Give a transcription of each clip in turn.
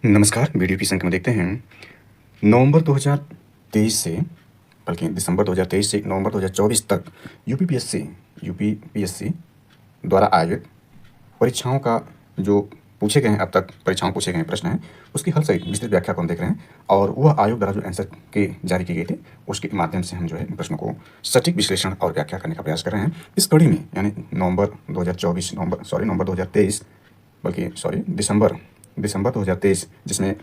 नमस्कार, वीडियो की संख्या में देखते हैं नवंबर 2023 से बल्कि दिसंबर 2023 से नवंबर 2024 तक यूपीपीएससी द्वारा आयोजित परीक्षाओं का जो पूछे गए हैं अब तक परीक्षाओं पूछे गए प्रश्न हैं, उसकी हल सहित विस्तृत व्याख्या को हम देख रहे हैं और वह आयोग द्वारा जो आंसर के जारी किए गए थे, उसके माध्यम से हम जो है इन प्रश्नों को सटीक विश्लेषण और व्याख्या करने का प्रयास कर रहे हैं। इस कड़ी में यानी नवंबर 2023 बल्कि दिसंबर दिसंबर 2023 जिसमें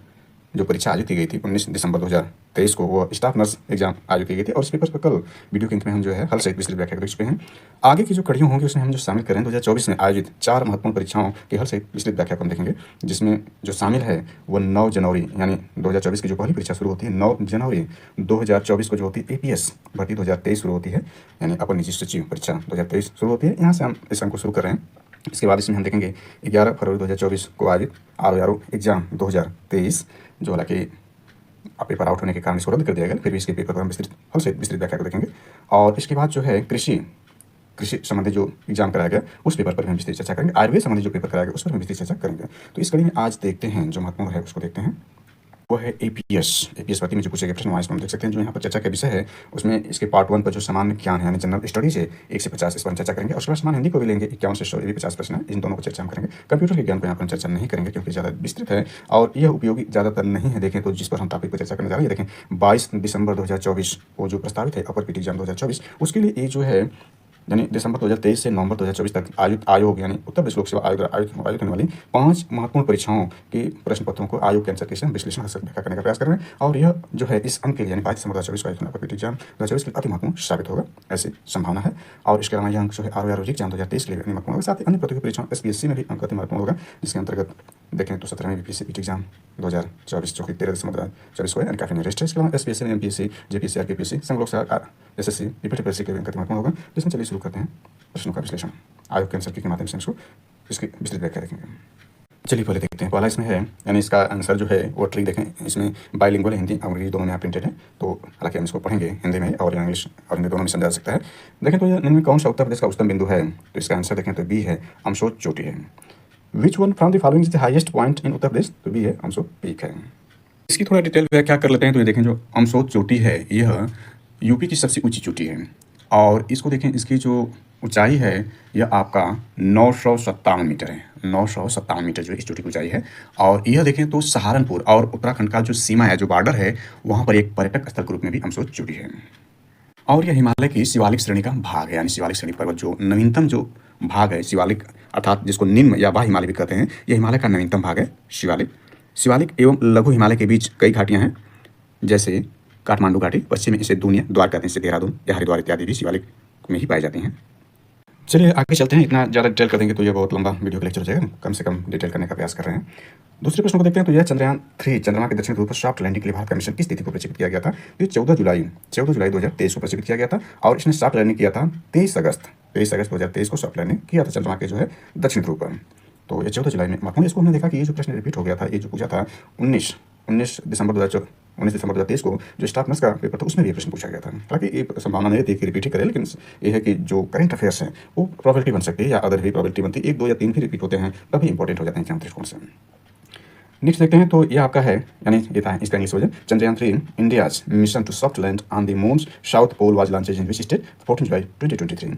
जो परीक्षा आयोजित की गई थी 19 दिसंबर 2023 को, वो स्टाफ नर्स एग्जाम आयोजित की गई थी और इस पेपर पर कल वीडियो के अंत में हम जो है हल सहित विस्तृत व्याख्या कर चुके हैं। आगे की जो कड़ियों होंगी उसमें हम जो शामिल करें 2024 में आयोजित 4 महत्वपूर्ण परीक्षाओं की हल सहित विस्तृत व्याख्या को हम देखेंगे, जिसमें जो शामिल है वो 9 जनवरी यानी 2024 की जो पहली परीक्षा शुरू होती है 9 जनवरी 2024 को जो होती है एपीएस भर्ती 2023 शुरू होती है, यानी अपर निजी सचिव परीक्षा 2023 शुरू होती है। यहाँ से हम इस अंक को शुरू कर रहे हैं। इसके बाद इसमें हम देखेंगे 11 फरवरी 2024 को आयोजित आर एग्जाम 2023, जो हालांकि पेपर आउट होने के कारण इसको रद्द कर दिया गया, फिर भी इसके पेपर पर हम विस्तृत व्याख्या को देखेंगे। और इसके बाद जो है कृषि संबंधी जो एग्जाम कराया गया उस पेपर पर भी हम विस्तृत चर्चा करेंगे। आयुर्वेद संबंधी जो पेपर कराया गया उस पर हम विस्तृत चर्चा करेंगे। तो इस कड़ी में आज देखते हैं जो महत्वपूर्ण है उसको देखते हैं, वो है एपीएस भर्ती में जो पूछे गए प्रश्न वहाँ हम देख सकते हैं। जो यहाँ पर चर्चा का विषय है उसमें इसके पार्ट 1 पर जो सामान्य ज्ञान है यानी जनरल स्टडीज है 1 से 50, इस पर हम चर्चा करेंगे। और उसके बाद सामान्य हिंदी को भी लेंगे 51 से 100, ये भी 50 प्रश्न है, इन दोनों को चर्चा हम करेंगे। कंप्यूटर के ज्ञान को यहाँ पर हम चर्चा नहीं करेंगे क्योंकि ज़्यादा विस्तृत है और यह उपयोगी ज़्यादातर नहीं है। देखें तो जिस पर हम टॉपिक पर चर्चा करने जा रहे हैं, देखें 22 दिसंबर 2024 को जो प्रस्तावित है अपर पीटी एग्जाम 2024, उसके लिए ये जो है यानी दिसंबर 2023 से नवंबर 2024 तक आयोग यानी उत्तर प्रदेश लोक सेवा आयोग आयोजित होने वाली 5 महत्वपूर्ण परीक्षाओं के प्रश्न पत्रों को आयोग के आंसर के विश्लेषण व्याख्या करने का प्रयास कर रहे हैं। और यह जो है इस अंक के लिए यानी 22 दिसंबर 2024 को आयोजित होने पर पीटी एग्जाम 2024 के लिए अति महत्वपूर्ण साबित होगा, ऐसी संभावना है। और इसके अलावा यह अंक जो है आर एग्जाम 2023 के लिए महत्वपूर्ण होगा। साथ ही अन्य प्रतियोगी परीक्षाओं एसपीएससी में भी अंक अति महत्वपूर्ण होगा, जिसके अंतर्गत देखें तो 17वीं बीपीएससी पीटी एग्जाम 2024 जो कि 13 दिसंबर 2024 को है, काफी नियरेस्ट है। इसके अलावा एसपीएससी एमपीएससी जेपीएससी आरपीएससी संघ लोक सेवा एसएससी पीपीएससी के भी अंक अति महत्वपूर्ण होगा। जिसमें चलिए शुरू करते हैं प्रश्नों का विश्लेषण आयोग के आंसर के माध्यम से इसकी विस्तृत व्याख्या देखेंगे। चलिए पहले देखते हैं। पहला इसमें है यानी इसका आंसर जो है वो ट्रिक देखें, इसमें बाइलिंगुअल हिंदी और अंग्रेजी दोनों में यहाँ प्रिंटेड है, तो हालांकि हम इसको पढ़ेंगे हिंदी में और इंग्लिश और हिंदी दोनों में समझा जा सकता है। देखें तो निम्न में कौन सा उत्तर प्रदेश का उच्चतम बिंदु है, तो इसका आंसर देखें तो बी है अमसोच चोटी है। Which one from the following is the highest point in Uttar Pradesh, तो बी है अमसोच पीक है। इसकी थोड़ा डिटेल व्याख्या कर लेते हैं। तो ये देखें जो अमसोच चोटी है यह यूपी की सबसे ऊंची चोटी है और इसको देखें इसकी जो ऊंचाई है यह आपका 957 मीटर है। 957 मीटर जो इस चोटी की ऊंचाई है। और यह देखें तो सहारनपुर और उत्तराखंड का जो सीमा है, जो बॉर्डर है, वहाँ पर एक पर्यटक स्थल के रूप में भी अमसोच चोटी है। और यह हिमालय की शिवालिक श्रेणी का भाग है, यानी शिवालिक श्रेणी पर्वत जो नवीनतम जो भाग है शिवालिक, अर्थात जिसको निम्न या बाह्य हिमालय भी कहते हैं, यह हिमालय का नवीनतम भाग है शिवालिक एवं लघु हिमालय के बीच कई घाटियाँ हैं, जैसे काठमांडू घाटी, पश्चिम में इसे दूनिया, द्वारका से देहरादून या हरिद्वार इत्यादि भी शिवालिक में ही पाई जाती हैं। चलिए आगे चलते हैं। इतना ज़्यादा डिटेल कर देंगे तो यह बहुत लंबा वीडियो का लेक्चर हो जाएगा, कम से कम डिटेल करने का प्रयास कर रहे हैं। दूसरे प्रश्न को देखते हैं। तो यह चंद्रयान 3 चंद्रमा के दक्षिण ध्रुव पर सॉफ्ट लैंडिंग के लिए भारत का मिशन किस तिथि को प्रक्षेपित किया गया था, ये 14 जुलाई 2023 को प्रक्षेपित किया गया था। और इसने सॉफ्ट लैंडिंग किया था 23 अगस्त 2023 को सॉफ्ट लैंडिंग किया था चंद्रमा के जो है दक्षिण ध्रुव पर। तो ये 14 जुलाई में महत्वपूर्ण। इसको हमने देखा कि ये जो प्रश्न रिपीट हो गया था, ये जो पूछा था 19 दिसंबर 2023 को जो स्टाफ नर्स का पेपर था उसमें भी ये प्रश्न पूछा गया था। हालांकि ये संभावना नहीं थी कि रिपीट ही करे, लेकिन ये है कि जो करंट अफेयर्स हैं वो प्रोबेबिलिटी बन सकती है या अदर भी प्रोबेबिलिटी बनती है, 1, 2 या 3 भी रिपीट होते हैं तभी इंपॉर्टेंट हो जाते हैं एग्जाम दृष्टिकोण से। नेक्स्ट देखते हैं। तो ये आपका है यानी ये था इसका English version. Chandrayaan 3 India's mission to soft land on the moon's south pole was launched in which state 14 July 2023।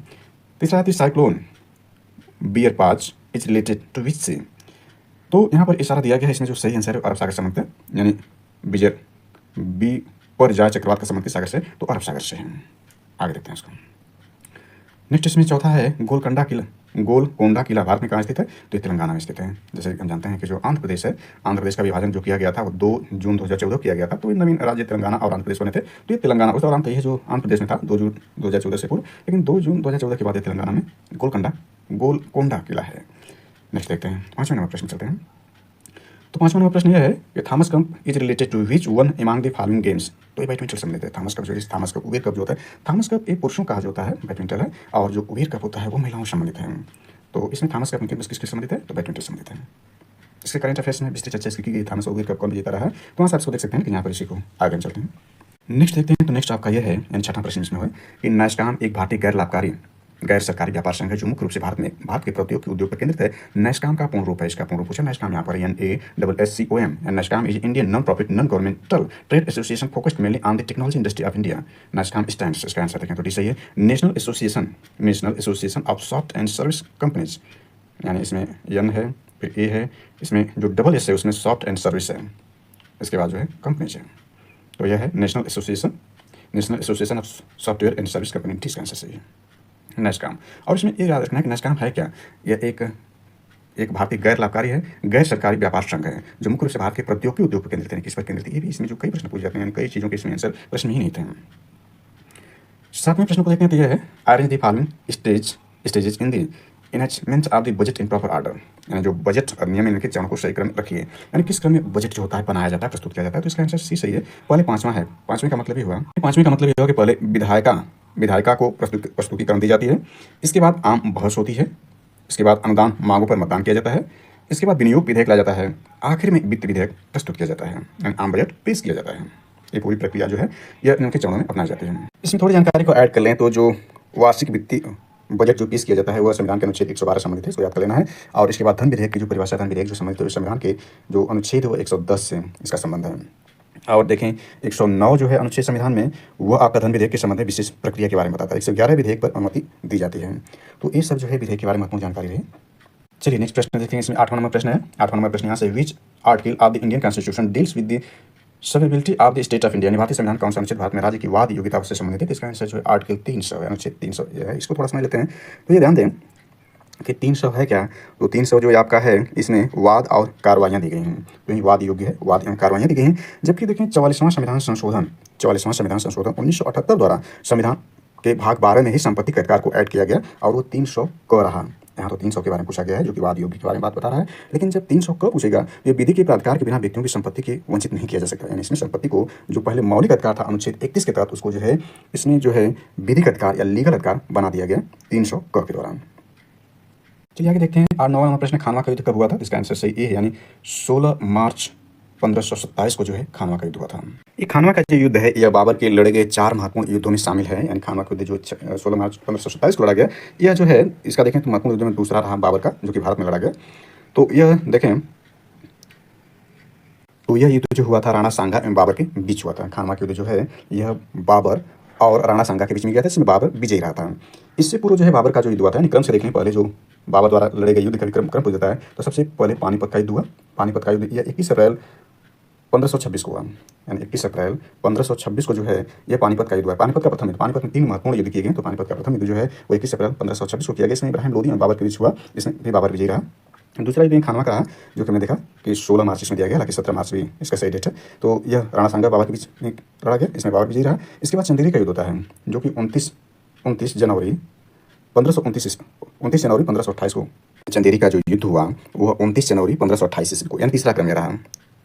तीसरा है cyclone Biparjoy is related to which sea. तो यहाँ पर इशारा दिया गया है, इसमें जो सही आंसर है अरब सागर संबंध है, यानी बिजर बी पर जाए चक्रवात का संबंध किस सागर से, तो अरब सागर से है। आगे देखते हैं इसको। नेक्स्ट इसमें चौथा है गोलकोंडा किला भारत में कहाँ स्थित है, तो ये तेलंगाना में स्थित है। जैसे हम जानते हैं कि जो आंध्र प्रदेश है, आंध्र प्रदेश का विभाजन जो किया गया था वो 2 जून 2014 किया गया था। तो नवीन राज्य तेलंगाना और आंध्र प्रदेश बने थे। तो ये तेलंगाना उस दौरान तो ये जो आंध्र प्रदेश में था 2 जून 2014 से पूर्व, लेकिन 2 जून 2014 के बाद ये तेलंगाना में गोलकोंडा किला है। नेक्स्ट देखते हैं 5वें नंबर प्रश्न चलते हैं। तो 5वां नंबर प्रश्न यह है कि Thomas cup is related to which one among the following games. तो ये बैडमिंटन संबंधित है। थॉमस कप उबेर कप जो होता है, थॉमस कप एक पुरुषों का जो होता है बैडमिंटन है, और जो उबेर कप होता है वो महिलाओं से संबंधित है। तो इसमें थॉमस कप किसके संबंधित है, तो बैडमिंटन संबंधित है। इसके करंट अफेयर्स में विस्तृत चर्चा की गई, थॉमस उबेर कप कौन विजेता रहा है, तो वहाँ से आप इसको देख सकते हैं कि यहाँ पर इसी को आगे चलते हैं। नेक्स्ट देखते हैं। तो नेक्स्ट आपका यह है यानी 6वां प्रश्न इसमें है कि नास्कॉम एक भारतीय गैर लाभकारी गैर सरकारी व्यापार संघ है जो मुख्य रूप से भारत के प्रौद्योगिकी उद्योग पर केंद्रित है। नेस्काम का पूर्ण रूप है, इसका पूर्ण रूप पूछा नेस्काम यहाँ पर NASSCOM and NASSCOM is Indian non profit non governmental trade association focused mainly on the technology industry of India. NASSCOM stands, इसका आंसर देखें तो डी सही है, national association of soft and service companies, यानी इसमें एन है फिर ए है, इसमें जो डबल एस है उसमें सॉफ्ट एंड सर्विस है, इसके बाद जो है कंपनीज है, तो यह है national association of software and service company, ठीक इसका आंसर सही है नेस्काम। और इसमें ये याद रखना है कि नेस्काम है क्या, यह एक भारतीय गैर लाभकारी है, गैर सरकारी व्यापार संघ है जो मुख्य रूप से भारत के प्रौद्योगिकी उद्योग पर केंद्रित है। किस पर केंद्रित है, ये भी इसमें जो कई प्रश्न पूछे जाते हैं, कई चीज़ों के इसमें आंसर प्रश्न ही नहीं थे। सातवें प्रश्न को देखते हैं तो यह है arrange the following stages in the enactment of the budget in proper order, यानी जो बजट और नियम इनके चरणों को सही क्रम रखिए, यानी किस क्रम में बजट जो होता है बनाया जाता है, प्रस्तुत किया जाता है। तो इसका आंसर सी सही है, पहले पांचवा है। पांचवें का मतलब ये हुआ कि पहले विधायिका को प्रस्तुतिकरण दी जाती है, इसके बाद आम बहस होती है, इसके बाद अनुदान मांगों पर मतदान किया जाता है, इसके बाद विनियोग विधेयक लाया जाता है, आखिर में वित्त विधेयक प्रस्तुत किया जाता है, यानी आम बजट पेश किया जाता है। ये पूरी प्रक्रिया जो है यह इनके चरणों में अपनाई जाती है। इसमें थोड़ी जानकारी को ऐड कर लें तो जो वार्षिक वित्तीय बजट जो पेश किया जाता है वह संविधान के अनुच्छेद 112 संबंधित है, इसको याद कर लेना है। और इसके बाद धन विधेयक की जो परिभाषा, धन विधेयक जो संबंधित है संविधान के जो अनुच्छेद है वो 110 से इसका संबंध है। और देखें 109 जो है अनुच्छेद संविधान में वह आपका धन विधेयक के संबंध में विशेष प्रक्रिया के बारे में बताता है। 111 विधेयक पर अनुमति दी जाती है। तो ये सब जो है विधेयक के बारे में महत्वपूर्ण जानकारी रही। चलिए नेक्स्ट प्रश्न देखेंगे। इसमें 8वां नंबर प्रश्न है। 8वां नंबर प्रश्न यहाँ से which article of the Indian constitution deals with the suability of the state of India, भारतीय संविधान कौन सा अनुच्छेद भारत में राज्य की वाद योग्यता से संबंधित है। इसका आंसर जो है आर्टिकल 300 है, अनुच्छेद 300 है। इसको थोड़ा समझ लेते हैं। तो ये ध्यान दें कि 300 है क्या, तो 300 जो आपका है इसमें वाद और कार्रवाइयाँ दी गई हैं, तो ये वाद योग्य है, वाद एवं कार्रवाइयाँ दी गई हैं। जबकि देखें 44वां संविधान संशोधन 1978 द्वारा संविधान के भाग 12 में ही संपत्ति के अधिकार को ऐड किया गया और वो 300 क रहा। यहाँ तो 300 के बारे में पूछा गया है जो कि वाद योग्य के बारे में बात बता रहा है। लेकिन जब 300 क पूछेगा तो ये विधि के प्राधिकार के बिना व्यक्तियों की संपत्ति के वंचित नहीं किया जा सकता। यानी इसमें संपत्ति को जो पहले मौलिक अधिकार था अनुच्छेद 31 के तहत उसको जो है इसमें जो है विधिक अधिकार या लीगल अधिकार बना दिया गया 300 क के दौरान। चलिए आगे देखते हैं। 9वां नंबर प्रश्न खानवा का युद्ध कब हुआ था। इसका आंसर सही है, यानी 16 मार्च 1527 को जो है खानवा का युद्ध हुआ था। ये खानवा का जो युद्ध है यह बाबर के लड़े गए 4 महत्वपूर्ण युद्धों में शामिल है। यानी खानवा का युद्ध जो 16 मार्च 1527 को लड़ा गया, यह जो है इसका देखें तो महत्वपूर्ण युद्ध में दूसरा रहा बाबर का, जो कि भारत में लड़ा गया। तो यह देखें तो यह युद्ध जो हुआ था राणा सांगा एवं बाबर के बीच हुआ था। खानवा का युद्ध जो है यह बाबर और राणा सांगा के बीच में गया था, इसमें बाबर विजयी रहा था। इससे पूर्व जो है बाबर का जो युद्ध हुआ था, क्रम से देखें पहले जो बाबर द्वारा लड़े गए युद्ध का क्रम पूछ जाता है। तो सबसे पहले पानीपत का युद्ध हुआ। पानीपत का युद्ध यह 21 अप्रैल 1526 को हुआ, यानी 21 अप्रैल 1526 को जो है यह पानीपत का युद्ध हुआ। पानीपत का प्रथम युद्ध, पानीपत में 3 महत्वपूर्ण युद्ध किए गए। तो पानीपत का प्रथम युद्ध जो है वो 21 अप्रैल 1526 को किया गया। इसमें इब्राहिम लोदी और बाबर के बीच हुआ, इसमें भी बाबर विजयी रहा। दूसरा युद्ध खानवा का रहा जो कि हमने देखा कि 16 मार्च इसमें दिया गया, हालांकि 17 मार्च भी इसका सही डेट है। तो यह राणा सांगा बाबर के बीच में लड़ा गया, इसमें बाबर विजयी रहा। इसके बाद चंदेरी का युद्ध होता है जो कि 29 जनवरी 1528 को चंदेरी का जो युद्ध हुआ वह 29 जनवरी 1528 को, यानी तीसरा क्रम में रहा।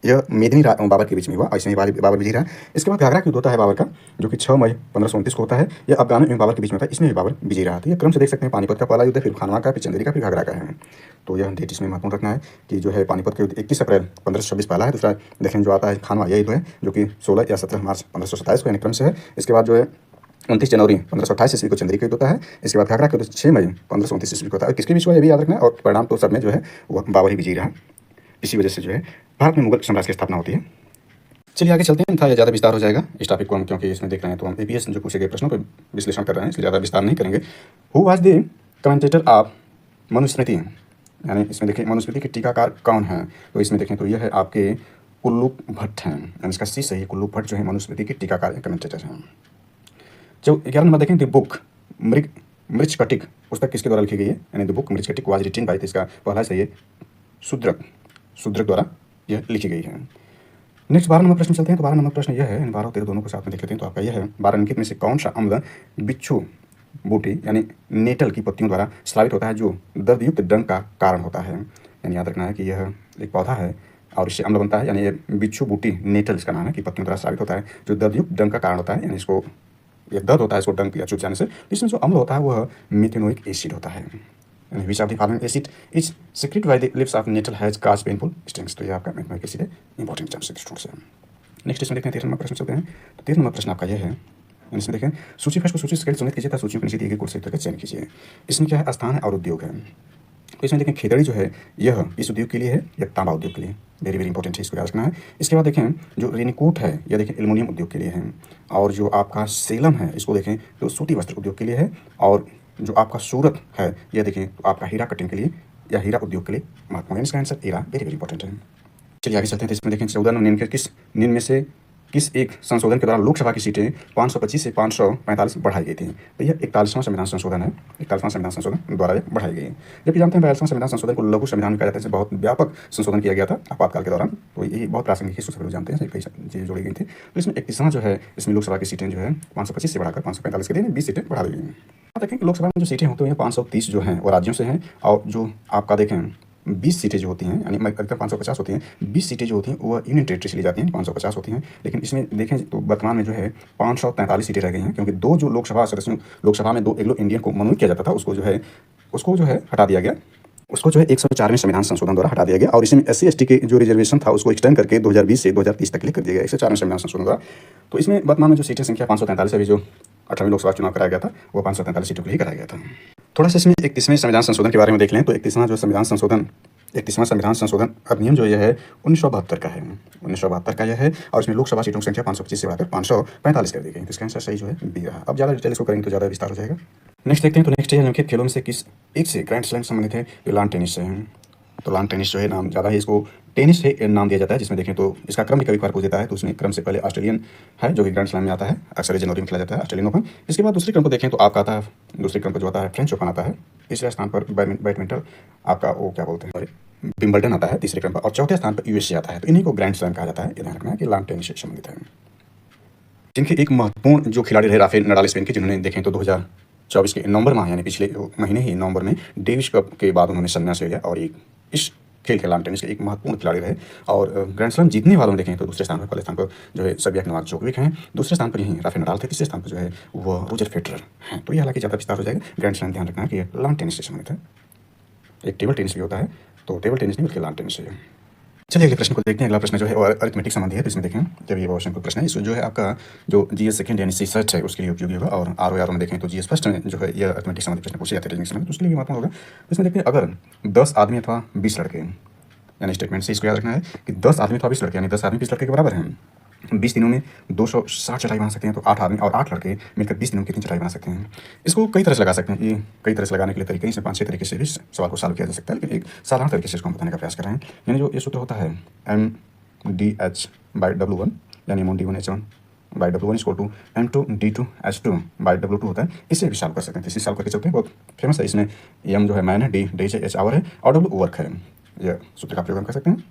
यह मेदिनी बाबर के बीच में हुआ और इसमें बाबर विजयी रहा। इसके बाद घाघरा का युद्ध होता है बाबर का जो कि 6 मई 1529 को होता है। यह अफगान एवं बाबर के बीच में होता है, इसमें भी बाबर विजयी रहा। तो यह क्रम से देख सकते हैं, पानीपत का पहला युद्ध, फिर खानवा का, फिर चंदेरी का, फिर घाघरा का है। तो यह डेट इसमें महत्वपूर्ण रखना है कि जो है पानीपत का युद्ध 21 अप्रैल 1526 पहला है। दूसरा देखें जो आता है खानवा, यह युद्ध है जो कि 16 या 17 मार्च 1527 को यानी क्रम से है। इसके बाद जो है 29 जनवरी 1528 ईस्वी को चंदेरी का युद्ध होता है। इसके बाद घाघरा का युद्ध 6 मई 1529 ईस्वी को होता है। किसके बीच हुआ ये भी याद रखना है, और परिणाम तो सब में जो है वह बाबर ही विजयी रहा। इसी वजह से जो है भारत में मुगल साम्राज्य की स्थापना होती है। चलिए आगे चलते हैं, था ज़्यादा विस्तार हो जाएगा इस टॉपिक को हम, क्योंकि इसमें देख रहे हैं तो हम APS जो पूछे गए प्रश्नों पर विश्लेषण कर रहे हैं, इसलिए ज़्यादा विस्तार नहीं करेंगे। Who was the commentator of Manusmriti, यानी इसमें देखें मनुस्मृति के टीकाकार कौन है। तो इसमें देखें तो यह है आपके कुल्लूक भट्ट हैं, यानी इसका सी सही, कुल्लूक भट्ट जो है मनुस्मृति के टीकाकार कमेंटेटर हैं। जो 11 नंबर देखें द बुक मृच्छकटिक पुस्तक किसके द्वारा लिखी गई है, यानी the book Mrichchhakatika was written by, इसका पहला सही है शूद्रक द्वारा यह लिखी गई है। नेक्स्ट 12 नंबर प्रश्न चलते हैं। तो 12 नंबर प्रश्न यह है, 12 और 13 दोनों को साथ में देख लेते हैं। तो आपका यह है 12 निम्नलिखित में से कौन सा अम्ल बिच्छू बूटी यानी नेटल की पत्तियों द्वारा स्रावित होता है जो दर्दयुक्त डंक का कारण होता है। यानी याद रखना है कि यह एक पौधा है और इससे अम्ल बनता है, यानी ये बिच्छू बूटी नेटल इसका नाम है, कि पत्तियों द्वारा स्रावित होता है जो दर्दयुक्त डंक का कारण होता है। यानी इसको ये दर्द होता है इसको डंक या चुभ जाने से। इसमें जो अम्ल होता है वह मेथेनोइक एसिड होता है। Which of the following acid is secreted by the lips of nettle has caused painful stings। तो ये आपका मेथेनोइक एसिड है, इंपॉर्टेंट टर्म से स्टूडेंट्स है। नेक्स्ट इसमें देखते हैं 13 नंबर प्रश्न चलते हैं। तो 13 नंबर प्रश्न आपका यह है यानी इसमें देखें सूची फर्स्ट को सूची सेकंड चुनित कीजिए तथा सूचियों के नीचे दिए गए कुल क्षेत्र का चयन कीजिए। इसमें क्या है, स्थान है और उद्योग है। तो इसमें देखें खेतड़ी जो है यह इस उद्योग के लिए है या तांबा उद्योग के लिए, वेरी वेरी इंपॉर्टेंट है, इसको याद रखना है। इसके बाद देखें जो रेनीकोट है यह देखें एल्युमिनियम उद्योग के लिए है, और जो आपका सेलम है इसको देखें तो सूती वस्त्र उद्योग के लिए है, और जो आपका सूरत है यह देखें तो आपका हीरा कटिंग के लिए या हीरा उद्योग के लिए महत्वपूर्ण है। इसका आंसर हीरा वेरी वेरी इंपॉर्टेंट है। चलिए आगे चलते हैं। तो इसमें देखें 14 निम्न के निम्न में से किस एक संशोधन के द्वारा लोकसभा की सीटें 525 से 545 बढ़ाई गई थी। तो यह 41वां संविधान संशोधन है, 41वां संविधान संशोधन द्वारा बढ़ाई गई है। जबकि जानते हैं 42वां संविधान संशोधन को लघु संविधान कहा जाता है, बहुत व्यापक संशोधन किया गया था आपातकाल के दौरान। तो ये बहुत प्रासंगिक है, सभी लोग जानते हैं, कई चीज़ें जोड़ी गई थी। तो इसमें 31वां जो है इसमें लोकसभा की सीटें जो है 525 से बढ़ाकर 545 के लिए 20 सीटें बढ़ा दी गई हैं। देखें लोकसभा में जो सीटें होती हैं 530 जो हैं वो राज्यों से हैं, और जो आपका देखें 20 सीटें जो होती हैं यानी अधिकतम 550 होती हैं, 20 सीटें जो होती हैं वो यूनियन टेरिटरी से ली जाती हैं, 550 होती हैं। लेकिन इसमें देखें तो वर्तमान में जो है 543 सीटें रह गई हैं, क्योंकि दो जो लोकसभा सदस्यों लोकसभा में 2 एंग्लो इंडियन को मनोनीत किया जाता था उसको जो है हटा दिया गया, उसको जो है 104वें संविधान संशोधन द्वारा हटा दिया गया। और इसमें SC/ST के जो रिजर्वेशन था उसको एक्सटेंड करके 2020 से 2030 तक के लिए कर दिया गया 104वें संविधान संशोधन द्वारा। तो इसमें वर्तमान में जो सीटें संख्या 543 अभी जो 18वें लोकसभा चुनाव कराया गया था वो 543 सीटों के लिए कराया गया था। थोड़ा सा इसमें 31वें संविधान संशोधन के बारे में देख लें। तो 31वां संविधान संशोधन अधिनियम जो यह है 1972 का है, 1972 का यह है, और इसमें लोकसभा सीटों की संख्या 525 से बढ़ाकर 545 कर दी गई। तो इसका आंसर सही जो है बी रहा। अब ज़्यादा डिटेल इसको करेंगे तो ज़्यादा विस्तार हो जाएगा। नेक्स्ट देखते हैं। तो नेक्स्ट है निम्नलिखित खेलों में से किस एक से ग्रैंड स्लैम संबंधित है, जो लॉन टेनिस से है। तो लॉन टेनिस जो है नाम ज़्यादा है, इसको टेनिस से नाम दिया जाता है, जिसमें देखें तो इसका क्रम भी कभी पूछ देता है। तो उसमें क्रम से पहले ऑस्ट्रेलियन है जो कि ग्रैंड स्लैम में आता है, अक्सर जनवरी में खेला जाता है ऑस्ट्रेलियन ओपन। इसके बाद दूसरे क्रम को देखें तो आपका आता है, दूसरे क्रम पर जो आता है फ्रेंच ओपन आता है। तीसरे स्थान पर बैडमिंटन आपका वो क्या बोलते हैं विंबलडन आता है तीसरे क्रम पर, और चौथे स्थान पर USA आता है। तो इन्हीं को ग्रैंड स्लैम कहा जाता है। ये ध्यान रखना है कि लॉन टेनिस से संबंधित है। जिनके एक महत्वपूर्ण जो खिलाड़ी रहे राफेल नडाल स्पेन के, जिन्होंने देखें तो 2024 के नवंबर माह यानी पिछले महीने ही नवंबर में डेविस कप के बाद उन्होंने संन्यास ले लिया, और एक इस खेल के लॉन टेनिस के एक महत्वपूर्ण खिलाड़ी रहे। और ग्रैंड स्लैम जीतने वालों में देखें तो दूसरे स्थान पर, पहले स्थान पर जो है सर्बिया के नोवाक जोकोविच हैं, दूसरे स्थान पर यहीं राफेल नडाल थे, तीसरे स्थान पर जो है वो रोजर फेडरर हैं। तो ये हालांकि ज़्यादा विस्तार हो जाएगा। ग्रैंड स्लैम ध्यान रखना है कि ये लॉन टेनिस से संबंधित है। एक टेबल टेनिस भी होता है, तो टेबल टेनिस नहीं बल्कि लॉन टेनिस है। चलिए अगले प्रश्न को देखते हैं। अगला प्रश्न जो है वो अरिथमेटिक संबंधी है। तो इसमें देखें जब ये बहुत सिंपल प्रश्न है, इसमें जो है आपका जो GS सेकंड यानी C सर्च है उसके लिए उपयोगी होगा, और RO में देखें तो GS फर्स्ट में जो है यह अरिथमेटिक संबंधी प्रश्न पूछे जाते हैं तो उसके लिए महत्वपूर्ण होगा। तो इसमें देखते हैं अगर 10 आदमी अथवा 20 लड़के, यानी स्टेटमेंट से इसको याद रखना है कि 10 आदमी अथवा 20 लड़के, यानी 10 आदमी 20 लड़के के बराबर हैं। 20 दिनों में 260 चटाई बना सकते हैं। तो 8 आदमी और 8 लड़के मिलकर 20 दिनों में कितनी चटाई बना सकते हैं। इसको कई तरह से लगा सकते हैं। ये कई तरह से लगाने के लिए तरीके, इसमें 5-6 तरीके से भी सवाल को सॉल्व किया जा सकता है, लेकिन एक साधारण तरीके से इसको हम बताने का प्रयास कर रहे हैं। यानी जो ये सूत्र होता है MDH/W1 यानी MD1H1/W1 इक्वल टू M2D2H2/W2 होता है। इसे भी सॉल्व कर सकते हैं। इसे सॉल्व करके चलते हैं, बहुत फेमस है। इसमें M जो है मैन है, D H आवर है, और W वर्क है। यह सूत्र का प्रयोग हम कर सकते हैं।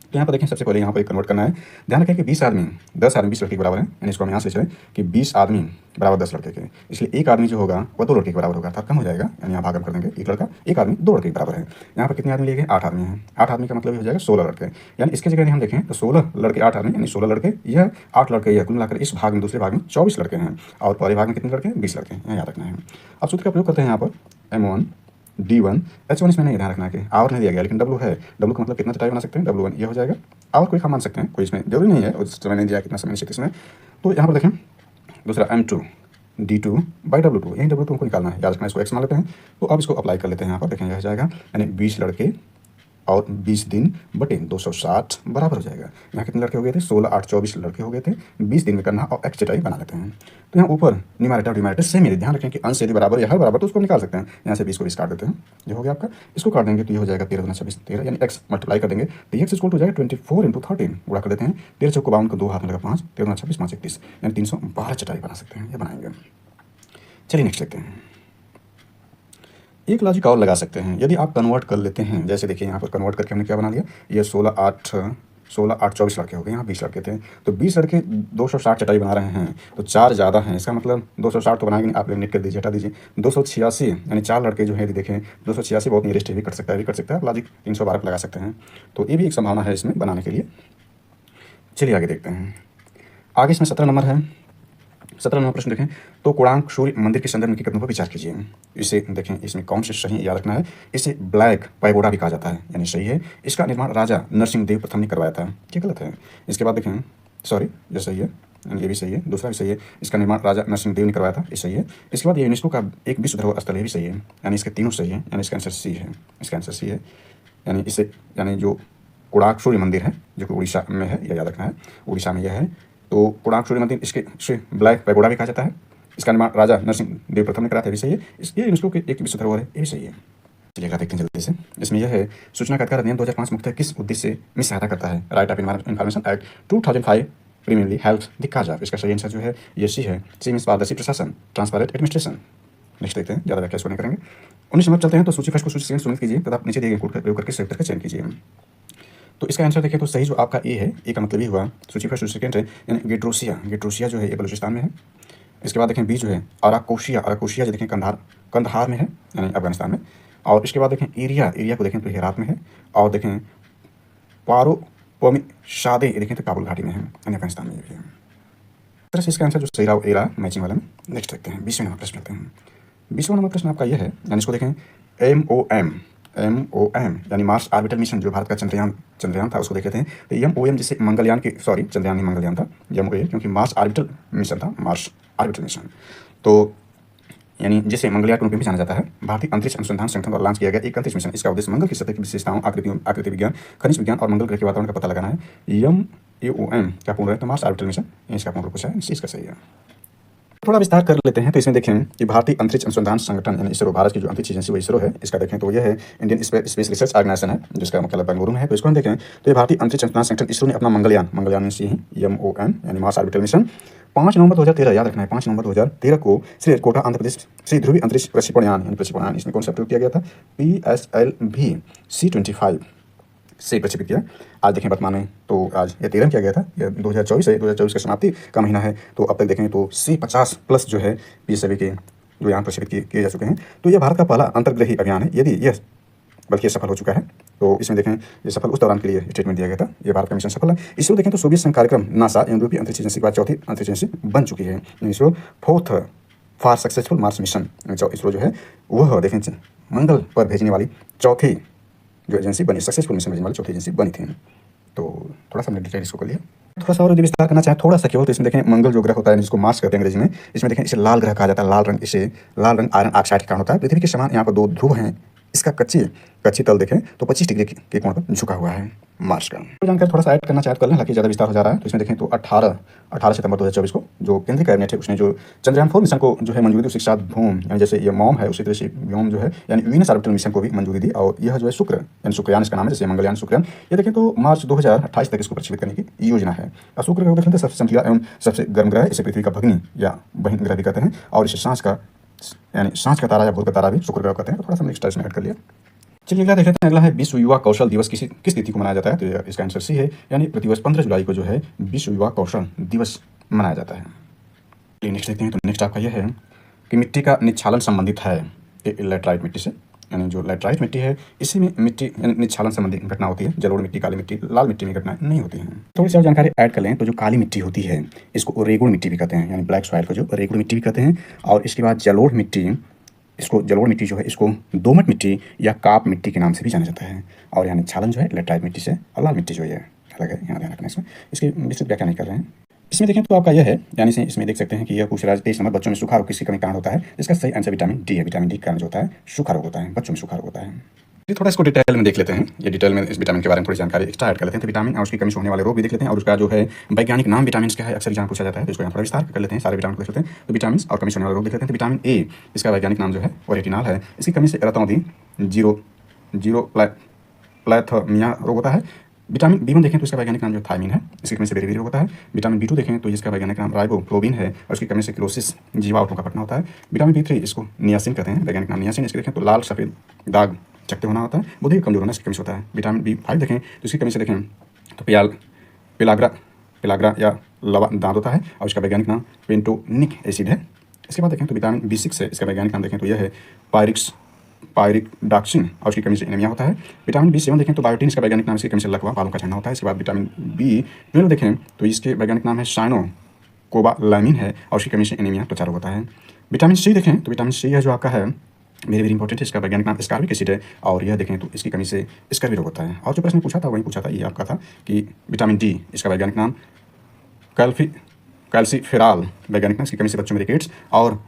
तो यहाँ पर देखें सबसे पहले यहाँ पर कन्वर्ट करना है। ध्यान रखें कि 10 आदमी 20 लड़के के बराबर है, यानी इसको हम यहाँ से चलें कि 20 आदमी बराबर 10 लड़के के, इसलिए एक आदमी जो होगा वह 2 लड़के के बराबर होगा, अर्थात कम हो जाएगा, यानी यहाँ भागम कर देंगे। एक लड़का एक आदमी 2 लड़के के बराबर है। यहाँ पर कितने आदमी लिए गए? 8 आदमी हैं। 8 आदमी का मतलब हो जाएगा 16 लड़के, यानी इसके जगह हम देखें तो 16 लड़के 8 आदमी यानी 16 लड़के, यह 8 लड़के, यह कुल मिलाकर इस भाग में दूसरे भाग में 24 लड़के हैं, और पहले भाग में कितने लड़के? 20 लड़के हैं, याद रखना है। अब सूत्र का प्रयोग करते हैं यहाँ पर M1D1H1, इसमें नहीं ध्यान रखना है कि आवर नहीं दिया गया, लेकिन W है। W का मतलब कितना चटाई बना सकते हैं? W1 ये हो जाएगा। आवर कोई हम मान सकते हैं, कोई इसमें जरूरी नहीं है, उस समय नहीं दिया कितना समय निश्चित इसमें। तो यहाँ पर देखें दूसरा M2D2/W2, यही W2 को निकालना है, याद रखना है। इसको X मान लेते हैं। तो अब इसको अप्लाई कर लेते हैं। यहाँ पर देखें यह हो जाएगा, यानी 20 लड़के और 20 दिन बटे 260 बराबर हो जाएगा। यहाँ कितने लड़के हो गए थे? 16, 8, 24 लड़के हो गए थे। 20 दिन में करना और X चटाई बना लेते हैं। तो यहाँ ऊपर न्यूमरेटर डिनोमिनेटर सेम है। ध्यान रखें कि अंश यदि बराबर या हर बराबर तो उसको निकाल सकते हैं। यहाँ से 20 को 20 काट देते हैं, ये हो गया आपका। इसको काट देंगे तो ये हो जाएगा 13 × 26 13, यानी X मल्टीप्लाई कर देंगे तो X इक्वल हो जाएगा 24 × 13, गुणा कर देते हैं। 13 चौको 52 को 2 हाथ में लगा 5, 13 × 26 5 31, यानी 312 चटाई बना सकते हैं, ये बनाएंगे। चलिए नेक्स्ट देखते हैं। एक लॉजिक और लगा सकते हैं, यदि आप कन्वर्ट कर लेते हैं। जैसे देखिए यहाँ पर कन्वर्ट करके हमने क्या बना लिया, ये 16, 8, 24 लड़के हो गए। यहाँ 20 लड़के थे, तो 20 लड़के 260 चटाई बना रहे हैं, तो 4 ज़्यादा हैं। इसका मतलब 260 तो बनाएंगे, आप नेट कर दीजिए, हटा दीजिए। 286 यानी 4 लड़के जो है, यदि देखें 286 बहुत नियरेस्ट है, भी कर सकता है, भी कर सकता है। लॉजिक 312 लगा सकते हैं, तो ये भी एक संभावना है इसमें बनाने के लिए। चलिए आगे देखते हैं। आगे इसमें 17 नंबर है। 17 नंबर प्रश्न देखें तो कोणार्क सूर्य मंदिर के संदर्भ के कथनों पर विचार कीजिए। इसे देखें, इसमें कौन से सही याद रखना है। इसे ब्लैक पैगोडा भी कहा जाता है, यानी सही है। इसका निर्माण राजा नरसिंह देव प्रथम ने करवाया था, ये गलत है। इसके बाद देखें, सॉरी ये सही है, यानी ये भी सही है, दूसरा भी सही है। इसका निर्माण राजा नरसिंह देव ने करवाया था, ये सही है। इसके बाद ये यूनेस्को का एक विश्व धरोहर स्थल, ये भी सही है, यानी इसके तीनों सही है, यानी इसका आंसर सी है, इसका आंसर सी है। यानी इसे यानी जो कोणार्क सूर्य मंदिर है जो कि उड़ीसा में है, यह याद रखना है, उड़ीसा में यह है। तो कोणार्क सूर्य मंदिर, इसे ब्लैक पैगोडा भी कहा जाता है। इसका निर्माण राजा नरसिंह देव प्रथम ने कराया था, ये भी सही है। ये यूनेस्को के एक विश्व धरोहर है, ये भी सही है। चलिए देखते हैं जल्दी से। इसमें यह है सूचना का अधिकार अधिनियम 2005 मुख्यतः किस उद्देश्य में सहायता करता है? Right of information act 2005 primarily help the cause of. इसका सही आंसर जो है ये सी है। सी मीन्स पारदर्शी प्रशासन, ट्रांसपेरेंट एडमिनिस्ट्रेशन। नेक्स्ट देखते हैं, ज़्यादा व्याख्या इसको नहीं करेंगे। 19 नंबर चलते हैं। तो सूची फर्स्ट को सूची सेकंड सुनिश्चित कीजिए तथा नीचे दिए गए कोड का प्रयोग करके सही उत्तर का चयन कीजिए। तो इसका आंसर देखिए तो सही जो आपका ए है, ए का मतलब ही हुआ सूची फर्स्ट सूची सेकंड है, यानी गेट्रोसिया जो है ये बलूचिस्तान में है। इसके बाद देखें बी जो है अराकोशिया जो देखें कंदहार में है, यानी अफगानिस्तान में। और इसके बाद देखें एरिया को देखें तो हेरात में है। और देखें पारोपोमिशादे ये देखें तो काबुल घाटी में है, यानी अफगानिस्तान में भी है। इस तरह से इसका आंसर जो सही रहा ए रहा मैचिंग वाला में। नेक्स्ट देखते हैं 20वें नंबर प्रश्न लेते हैं। 20वां नंबर प्रश्न आपका यह है, यानी इसको देखें MOM यानी मार्स ऑर्बिटल मिशन जो भारत का चंद्रयान था उसको देखे थे। तो MOM जिससे मंगलयान की, सॉरी चंद्रयान नहीं मंगलयान था, MOM क्योंकि मार्स ऑर्बिटल मिशन था, मार्स ऑर्बिटल मिशन। तो यानी जिसे मंगलयान के रूप में भी जाना जाता है। भारतीय अंतरिक्ष अनुसंधान संगठन द्वारा लॉन्च किया गया एक अंतरिक्ष मिशन। इसका उद्देश्य मंगल की सतह की विशेषताओं, आकृति विज्ञान, खनिज विज्ञान और मंगल ग्रह के वातावरण का पता लगाना है। MAOM का पूर्ण रूप मार्स ऑर्बिटल मिशन, इसका पूर्ण रूप है, इसका सही है। थोड़ा विस्तार कर लेते हैं। तो इसमें देखें कि भारतीय अंतरिक्ष अनुसंधान संगठन यानी इसरो, भारत की जो अंतरिक्ष एजेंसी वो इसरो है। इसका देखें तो यह है इंडियन स्पेस रिसर्च ऑर्गेनाइजेशन है, जिसका मुख्यालय बेंगलुरु में है। तो इसको हम देखें तो ये भारतीय अंतरिक्ष अनुसंधान संगठन इसरो ने अपना मंगलयान में सी MOM यानी मार्स ऑर्बिटल मिशन 5 नवंबर 2013, याद रखना है 5 नवंबर 2013 को श्रीहरिकोटा आंध्र प्रदेश से ध्रुवीय अंतरिक्ष प्रक्षेपण इसमें कौन सा प्रयोग किया गया था? PSLV C-25 से प्रक्षेपित किया। आज देखें वर्तमान में तो आज ये 13 किया गया था, यह 2024 है, 2024 का समाप्ति का महीना है। तो अब तक देखें तो C-50 प्लस जो है PSLV के जो यहाँ प्रक्षेपित किए जा चुके हैं। तो यह भारत का पहला अंतर्ग्रही अभियान है, यदि यह बल्कि ये सफल हो चुका है। तो इसमें देखें ये सफल उस दौरान के लिए स्टेटमेंट दिया गया था, ये भारत का मिशन सफल है। इसरो देखें तो सोवियत संघ कार्यक्रम नासा यूरोपीय अंतरिक्ष एजेंसी के बाद चौथी अंतरिक्ष एजेंसी बन चुकी है। ISRO fourth for successful Mars mission, ISRO जो है वह देखें मंगल पर भेजने वाली चौथी जो एजेंसी बनी, सक्सेसफुल मिशन भेजने वाली चौथी एजेंसी बनी थी। तो थोड़ा सा हमने डिटेल इसको कर लिया। थोड़ा सा और यदि विस्तार करना चाहें थोड़ा सा केवल, तो इसमें देखें मंगल जो ग्रह होता है जिसको मार्स कहते हैं अंग्रेजी में, इसमें देखें इसे लाल ग्रह कहा जाता है। लाल रंग आयरन ऑक्साइड के कारण होता है। पृथ्वी के समान यहाँ पर 2 ध्रुव हैं। इसका कच्ची तल देखें तो 25 डिग्री के कोण पर झुका हुआ है मार्स का। तो जानकारी थोड़ा सा ऐड करना चाहते कर लें, हालांकि ज़्यादा विस्तार हो जा रहा है। तो इसमें देखें तो 18 सितंबर 2024 को जो केंद्रीय कैबिनेट है उसने जो चंद्रयान 4 मिशन को जो है मंजूरी दी, उसके साथ भूम यानी जैसे ये मॉम है उसी तरह से व्योम जो है यानी वीनस ऑर्बिटल मिशन को भी मंजूरी दी। और यह जो है शुक्र यानी शुक्रयान इसका नाम है, जैसे मंगलयान शुक्रयान, ये देखें तो मार्च 2028 तक इसको प्रक्षेपित करने की योजना है। और शुक्र ग्रह देखें तो सबसे चमकीला एवं सबसे गर्म ग्रह है। इसे पृथ्वी का भग्नी या बहिन ग्रह भी कहते हैं। और इसे सांझ का तारा या भोर का तारा भी शुक्र ग्रह कहते हैं। तो थोड़ा सा हमने एक्स्ट्रा इसमें ऐड कर लिया। चलिए अगला देख लेते हैं। अगला है विश्व युवा कौशल दिवस किस तिथि को मनाया जाता है? तो इसका आंसर सी है, यानी प्रतिवर्ष 15 जुलाई को जो है विश्व युवा कौशल दिवस मनाया जाता है। नेक्स्ट देखते हैं। तो नेक्स्ट आपका यह है कि मिट्टी का निच्छालन संबंधित है लैटराइट मिट्टी से, यानी जो लैटराइट मिट्टी है इसी में मिट्टी निच्छालन संबंधी घटना होती है। जलोढ़ मिट्टी, काली मिट्टी, लाल मिट्टी में घटना नहीं होती है। थोड़ी सी और जानकारी ऐड कर लें तो जो काली मिट्टी होती है इसको रेगुड़ मिट्टी भी कहते हैं, यानी ब्लैक सॉइल को जो रेगुड़ मिट्टी भी कहते हैं। और इसके बाद जलोढ़ मिट्टी जो है इसको दोमट मिट्टी या काप मिट्टी के नाम से भी जाना जाता है। और यानी छालन जो है लैटराइट मिट्टी से, और लाल मिट्टी जो है अलग है, यहाँ ध्यान रखना इसमें, इसकी विस्तृत व्याख्या नहीं कर रहे हैं। इसमें देखें तो आपका यह है, यानी इसमें देख सकते हैं कि यह पूछ रहा है 23 नंबर बच्चों में सूखा रोग किसकी कमी कारण होता है? इसका सही आंसर विटामिन डी है। विटामिन डी के कारण जो होता है सूखा रोग होता है, बच्चों में सूखा रोग होता है। ये थोड़ा इसको डिटेल में देख लेते हैं। ये डिटेल में इस विटामिन के बारे में थोड़ी जानकारी एक्स्ट्रा ऐड कर लेते हैं। तो विटामिन और उसकी कमी से होने वाले रोग भी देख लेते हैं। और उसका जो है वैज्ञानिक नाम विटामिन क्या है अक्सर एग्जाम पूछा जाता है, तो इसको यहाँ थोड़ा विस्तार कर लेते हैं। सारे विटामिन को देख लेते हैं। तो विटामिन और कमी से होने वाले रोग देख लेते हैं। तो विटामिन ए इसका वैज्ञानिक नाम जो है वो रेटिनॉल है। इसकी कमी से रतौंधी प्लैथमिया रोग होता है। विटामिन B1 देखें तो इसका वैज्ञानिक नाम जो थायमिन है, इसकी कमी से बेरीबेरी रोग होता है। विटामिन B2 देखें तो इसका वैज्ञानिक नाम राइबोफ्लोविन है और इसकी कमी से क्लोसिस जीवा का पटना होता है। विटामिन B3 इसको नियासिन कहते हैं, वैज्ञानिक नाम नियासिन। इसके देखें तो लाल सफ़ेद दाग चकते होना होता है, बुद्धि कमजोर होना इसकी कमी से होता है। विटामिन B5 देखें तो इसकी कमी से देखें तो पिलाग्रा या लवा दांत होता है और इसका वैज्ञानिक नाम पेंटोनिक एसिड है। इसके बाद देखें तो विटामिन B6 है, इसका वैज्ञानिक नाम देखें तो यह है पायरिडाक्सिन और उसकी कमी से एनीमिया होता है। विटामिन B7 देखें तो बायोटिन, इसका वैज्ञानिक नाम, इसकी कमी से लकवा बालों का झड़ना होता है। इसके बाद विटामिन B12 देखें तो इसके वैज्ञानिक नाम है साइनोकोबालामिन है और उसकी कमी से एनीमिया त्वचा रोग होता है। विटामिन C देखें तो विटामिन C है जो आपका है वेरी वेरी इंपॉर्टेंट है, इसका वैज्ञानिक नाम स्कार्बिक एसिड है और यह देखें तो इसकी कमी से स्कर्वी रोग होता है। और जो प्रश्न पूछा था वही पूछा था, ये आपका था कि विटामिन D इसका वैज्ञानिक नाम कैल्सीफेरॉल वैज्ञानिक ने इसकी कमी से बच्चों में रिकेट्स और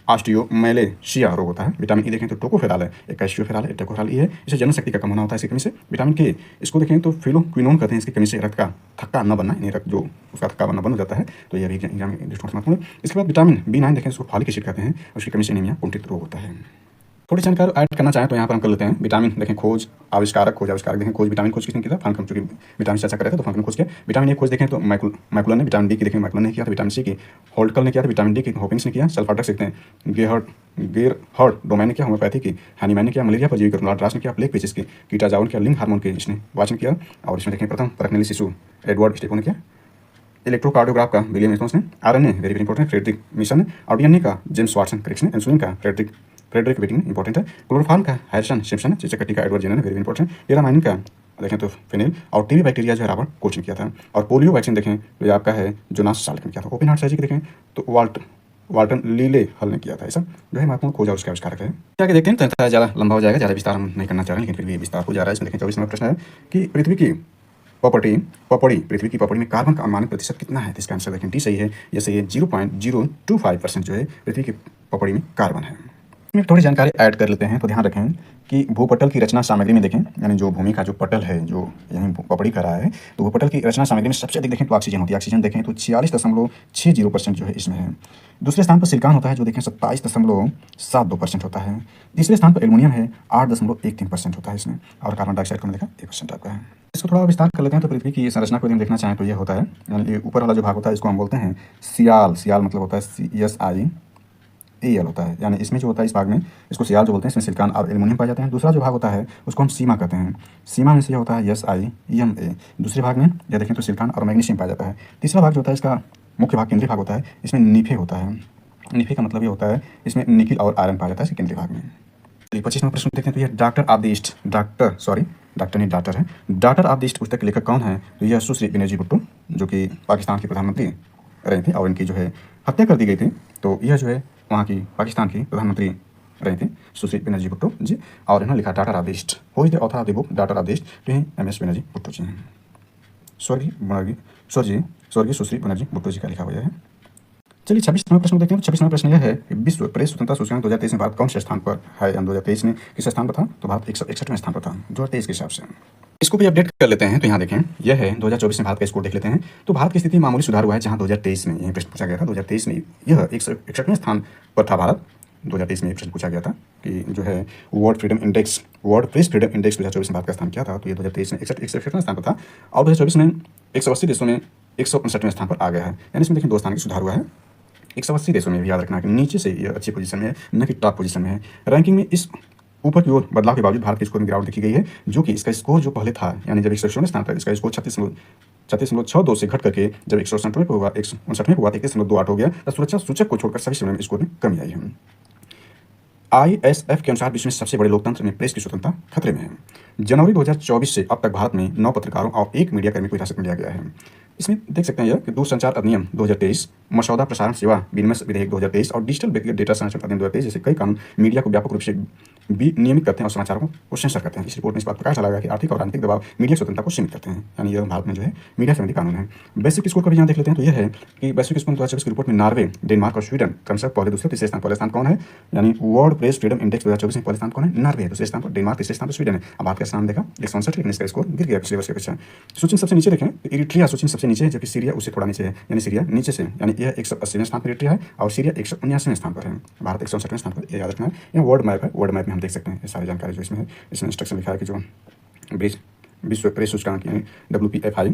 ऑस्टियोमेलेशिया रोग होता है। विटामिन ई देखें तो टोकोफेरॉल है, एक कैल्शियोफेरॉल है, एक टोकोफेरॉल ई है। इसे जलन शक्ति का कम होना होता है इसकी कमी से। विटामिन के इसको देखें तो फिलोक्विनोन कहते हैं, इसकी कमी से रक्त का थक्का न बनना, यानी रक्त जो उसका थक्का बनना बंद हो जाता है, तो यह भी एग्जाम में दृष्टिकोण से महत्वपूर्ण है। इसके बाद विटामिन B9 देखें, इसको फॉलिक एसिड कहते हैं, उसकी कमी से एनीमिया कुंठित रोग होता है। थोड़ी जानकारी ऐड करना चाहें तो यहाँ पर हम कर लेते हैं। विटामिन देखें खोज आविष्कारक देखें खोज विटामिन खोज किसने किया था? फ्रांक, चूंकि विटामिन चर्चा कर रहे थे तो फ्रांक ने खोज किया। विटामिन ए खोज देखें तो मैकुलन ने, विटामिन डी की देखें मैकुलन ने किया था, विटामिन सी की होल्टकल ने किया था, विटामिन डी की हॉकिंग्स ने किया, सल्फार देखते हैं गेरहर्ड डोमैन ने किया, होम्योपैथी की हैनीमैन ने किया, मलेरिया परजीवी का रोनाल्ड रास ने किया, प्लेग पेचिस की कीटा जाउन किया, लिंग हार्मोन के इसने वाचन किया। और इसमें देखें प्रथम परखनेली शिशु एडवर्ड स्टेपो ने किया, इलेक्ट्रोकार्डियोग्राफ का विलियम एटमस ने, RNA very very important Frederick मिशन ने, और डीएनए का जेम्स वाटसन क्रिक्स ने, इंसुलिन का फ्रेडरिक विटिंग इंपॉर्टेंट है, क्लोरोफॉर्म का हैरिसन सिम्पसन, चिचकट्टी का एडवर्ड जेनर ने वेरी इंपॉर्टेंट, टेरामाइनिन का देखें तो फिनेल, और टीबी बैक्टीरिया जो है रॉबर्ट कोच ने किया था, और पोलियो वैक्सीन देखें तो ये आपका है जोनास साल्क ने किया था, ओपन हार्ट सर्जरी देखें तो वाल्टन लीले हल ने किया था। ऐसा जो है महत्वपूर्ण खोज और उसके आविष्कारक है। आगे देखते हैं तो ज़्यादा लंबा हो जाएगा, ज़्यादा विस्तार हम नहीं करना चाह रहे हैं, लेकिन फिर भी विस्तार हो जा रहा है। इसमें देखें 24 नंबर प्रश्न है कि पृथ्वी की पृथ्वी की पपड़ी में कार्बन का अनुमानित प्रतिशत कितना है? तो इसका आंसर देखें डी सही है, यह सही है। 0.025% जो है पृथ्वी की पपड़ी में कार्बन है। इसमें थोड़ी जानकारी ऐड कर लेते हैं तो ध्यान रखें कि भूपटल की रचना सामग्री में देखें, यानी जो भूमि का जो पटल है जो यहीं पपड़ी का रहा है, तो भूपटल की रचना सामग्री में सबसे अधिक देखें तो ऑक्सीजन होती है। ऑक्सीजन देखें तो 46.60% जो है इसमें है। दूसरे स्थान पर सिलिकॉन होता है जो देखें 27.72% होता है। तीसरे स्थान पर एल्युमिनियम है 8.13% होता है इसमें, और कार्बन डाइऑक्साइड को देखा 1% आपका है। इसको थोड़ा विस्तार कर लेते हैं तो पृथ्वी की संरचना को यदि हम देखना चाहें तो यह होता है, यानी ऊपर वाला जो भाग होता है इसको हम बोलते हैं सियाल मतलब होता है CSIAL होता है, यानी इसमें जो होता है इस भाग में इसको सियाल जो बोलते हैं, इसमें सिलिकॉन और एल्युमिनियम पाए जाते हैं। दूसरा जो भाग होता है उसको हम सीमा कहते हैं, सीमा में से यह होता है SiEMa। दूसरे भाग में यह देखें तो सिलिकॉन और मैग्नीशियम पाया जाता है। तीसरा भाग जो होता है इसका मुख्य भाग केंद्रीय भाग होता है, इसमें निफे होता है। निफे का मतलब ये होता है इसमें निकिल और आयरन पाया जाता है केंद्रीय भाग में। 25 नंबर प्रश्न देखते हैं तो यह डॉक्टर ऑफ द ईस्ट पुस्तक के लेखक कौन है? तो यह सुश्री बनर्जी भुट्टो, जो कि पाकिस्तान की प्रधानमंत्री रही थी और इनकी जो है हत्या कर दी गई थी। तो यह जो है वहाँ की पाकिस्तान की प्रधानमंत्री रही थी सुश्री बनर्जी भुट्टो जी, और इन्होंने लिखा doctor of the east. Who is the author of the book doctor of the east? तो यही MS बनर्जी भुट्टो जी हैं। स्वर्गीय सुश्री बनर्जी भुट्टो जी का लिखा हुआ है। चलिए 26 नंबर प्रश्न देखते हैं। 26 नंबर प्रश्न यह है कि विश्व प्रेस स्वतंत्रता सूचकांक 2023 में भारत कौन से स्थान पर है? 2023 में किस स्थान पर था? तो भारत 161वें स्थान पर था 2023 के हिसाब से। इसको भी अपडेट कर लेते हैं तो यहाँ देखें यह है 2024 में भारत का स्कोर देख लेते हैं। तो भारत की स्थिति मामूली सुधार हुआ है, जहाँ 2023 में यह प्रश्न पूछा गया था, 2023 में यह 161वें स्थान पर था भारत। 2023 में प्रश्न पूछा गया था कि जो है वर्ल्ड प्रेस फ्रीडम इंडेक्स 2024 में भारत का स्थान क्या था? तो ये 2023 में 161वें स्थान पर था, और 2024 में 180 देशों में 159वें स्थान पर आ गया है। यानी इसमें देखें 2 स्थान की सुधार हुआ है। 180 देशों में भी याद रखना है कि नीचे से ये अच्छी पोजीशन में है, न कि टॉप पोजीशन में है। रैंकिंग में इस ऊपर की ओर बदलाव के बावजूद भारत के स्कोर में गिरावट देखी गई है, जो कि इसका स्कोर जो पहले था, यानी जब 160वें स्थान पर इसका स्कोर 36.62 से घट करके जब 159वें पे हुआ 31.28 हो गया, तो सुरक्षा सूचक को छोड़कर सभी श्रेणियों में स्कोर में कमी आई है। ISF के अनुसार विश्व में सबसे बड़े लोकतंत्र में प्रेस की स्वतंत्रता खतरे में है। जनवरी 2024 से अब तक भारत में 9 पत्रकारों और 1 मीडिया कर्मी को हिरासत में लिया गया है। इसमें देख सकते हैं यह कि दूरसंचार अधिनियम 2023, मसौदा प्रसारण सेवा विनिमय विधेयक 2023 और डिजिटल व्यक्तिगत डेटा संरक्षण अधिनियम 2023 जैसे कई कानून मीडिया को व्यापक रूप से नियमित करते हैं और समाचारों को सेंसर करते हैं। इस रिपोर्ट में इस बात प्रकाश डाला गया कि आर्थिक और राजनीतिक दबाव मीडिया स्वतंत्रता को सीमित करते हैं, यानी यह भारत में जो है मीडिया संबंधी कानून है। वैश्विक स्कोर का भी यहाँ देख लेते हैं तो यह है कि वैश्विक स्कोर 2024 की रिपोर्ट में नॉर्वे, डेनमार्क और स्वीडन क्रमशः पहले, दूसरे, तीसरे स्थान। पहले स्थान कौन है? यानी वर्ल्ड प्रेस फ्रीडम इंडेक्स 2024 में पहले स्थान कौन है? नॉर्वे है, दूसरे स्थान पर डेनमार्क, तीसरे स्थान पर स्वीडन है। अब भारत का स्थान देखा 159, लेकिन इसका स्कोर गिर गया पिछले वर्ष के अपेक्षा। सूची सबसे नीचे देखें तो इरिट्रिया सूची सबसे नीचे है, जबकि सीरिया उससे थोड़ा नीचे है, यानी सीरिया नीचे से, यानी यह 180वें स्थान पर इरिट्रिया है और सीरिया 179वें स्थान पर है। भारत 159वें स्थान पर, यह याद रखना है। यह वर्ल्ड मैप है, वर्ल्ड मैप में हम देख सकते हैं ये सारी जानकारी जो इसमें है। इसमें इंस्ट्रक्शन लिखा है कि जो विश्व प्रेस सूचकांक यानी WPFI,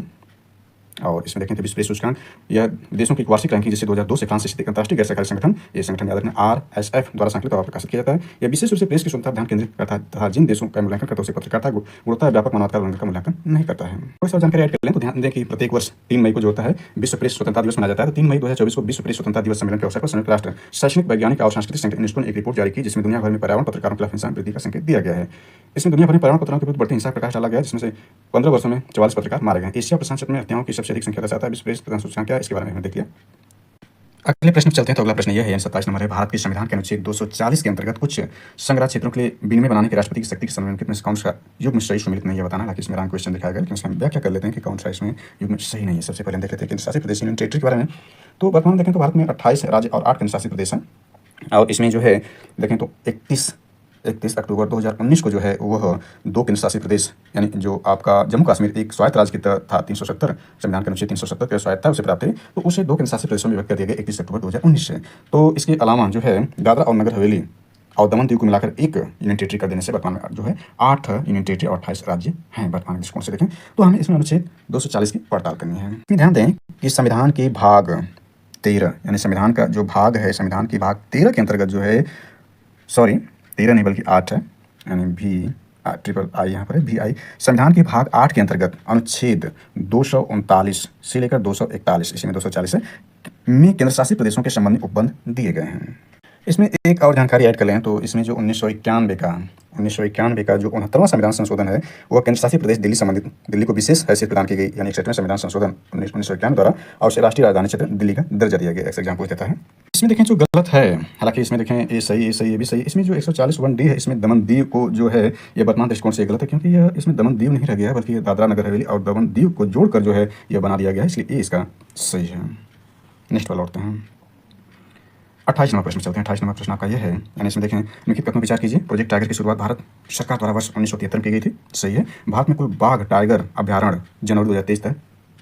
और इसमें देखें तो विश्व प्रेस सूचकांक यह देशों की वार्षिक रैंकिंग जिसे 2002 से फ्रांस से स्थित अंतर्राष्ट्रीय गैर सरकारी संगठन, ये संगठन याद रखना RSF द्वारा संकलित और प्रकाशित किया जाता है। यह विशेष रूप से प्रेस की स्वतंत्रता ध्यान केंद्रित करता है तथा जिन देशों का मूल्यांकन करता है उसे पत्रकारिता गुणवत्ता व्यापक मानवाधिकार का मूल्यांकन नहीं करता है। थोड़ी सा जानकारी ऐड कर लें तो ध्यान दें कि प्रत्येक वर्ष 3 मई को जो होता है विश्व प्रेस स्वतंत्रता दिवस मनाया जाता है। तो 3 मई 2024 को विश्व प्रेस स्वतंत्रता दिवस सम्मेलन के अवसर पर संयुक्त राष्ट्र शैक्षणिक, वैज्ञानिक और सांस्कृतिक संगठन यूनेस्को ने एक रिपोर्ट जारी की, जिसमें दुनिया भर में पर्यावरण पत्रकारों के खिलाफ हिंसा में वृद्धि का संकेत दिया गया है। इसमें दुनिया भर में पर्यावरण पत्रकारों के विरुद्ध बढ़ती हिंसा का प्रकाश डाला गया है, जिसमें से 15 वर्षों में 44 पत्रकार मारे गए। एशिया प्रशांत क्षेत्र में हत्याओं की सबसे अधिक संख्या दर्शाता है विश्व प्रेस सूचकांक क्या है, इसके बारे में हमने देख लिया। अगले प्रश्न पे चलते हैं। तो अगला प्रश्न यह है, 27 नंबर है, भारत के संविधान के अनुच्छेद 240 के अंतर्गत कुछ संघराज्य क्षेत्रों के लिए विनिमय बनाने के राष्ट्रपति की शक्ति के समन्वय में कौन सा युग्म सही सम्मिलित नहीं है बताना। हालांकि इसमें रैंक क्वेश्चन दिखाया गया, लेकिन उसमें हम व्याख्या कर लेते हैं कि कौन सा इसमें युग्म सही नहीं है। सबसे पहले हम देख लेते हैं केंद्र शासित प्रदेश यूनियन टेरिटरी के बारे में। तो वर्तमान देखें तो भारत में 28 राज्य और 8 केंद्र शासित प्रदेश हैं, और इसमें जो है देखें तो 31 अक्टूबर 2019 को जो है वह 2 केंद्र शासित प्रदेश, यानी जो आपका जम्मू कश्मीर एक स्वायत्त राज्य की तरह था, 370 संविधान के अनुच्छेद 370 के स्वायत्तता उसे प्राप्त है, तो उसे 2 केंद्र शासित प्रदेशों में विभक्त कर दिया गया 31 अक्टूबर 2019 से। तो इसके अलावा जो है दादरा और नगर हवेली और दमन दीव को मिलाकर एक यूनियन टेरिटरी कर देने से वर्तमान में जो है 8 यूनियन टेरिटरी और 28 राज्य हैं वर्तमान दृष्टिकोण से देखें। तो हमें इसमें अनुच्छेद 240 की पड़ताल करनी है। ध्यान दें कि संविधान के भाग 13, यानी संविधान का जो भाग है, संविधान के भाग 13 के अंतर्गत जो है, सॉरी 13 नहीं बल्कि 8 है, यानी VIII यहाँ पर है VI। संविधान के भाग 8 के अंतर्गत अनुच्छेद 239 से लेकर 241, इसी में 240 है, में केंद्र शासित प्रदेशों के संबंधी उपबंध दिए गए हैं। इसमें एक और जानकारी ऐड कर लें तो इसमें जो 1991 का जो 69वां संविधान संशोधन है, वह केंद्र शासित प्रदेश दिल्ली को विशेष हैसियत प्रदान की गई, यानी 61वें संविधान संशोधन 1991 द्वारा, और उसे राष्ट्रीय राजधानी क्षेत्र दिल्ली का दर्जा दिया गया। एग्जाम पूछ देता है। इसमें देखें जो गलत है, हालांकि इसमें देखें ये सही ये भी सही। इसमें जो 140(1)D है, इसमें दमन दीव को जो है ये वर्तमान दृष्टिकोण से गलत है, क्योंकि यह इसमें दमन दीव नहीं रह गया है, बल्कि दादरा नगर हवेली और दमन दीव को जोड़कर जो है यह बना दिया गया है, इसलिए ये इसका सही है। नेक्स्ट वाला लौटते हैं। 28 नंबर प्रश्न चलते हैं। 28 नंबर प्रश्न आपका यह है, यानी इसमें देखें निम्नलिखित कथनों पर विचार कीजिए। प्रोजेक्ट टाइगर की शुरुआत भारत सरकार द्वारा वर्ष 1973 में की गई थी, सही है। भारत में कुल बाघ टाइगर अभ्यारण्य जनवरी 2023 तक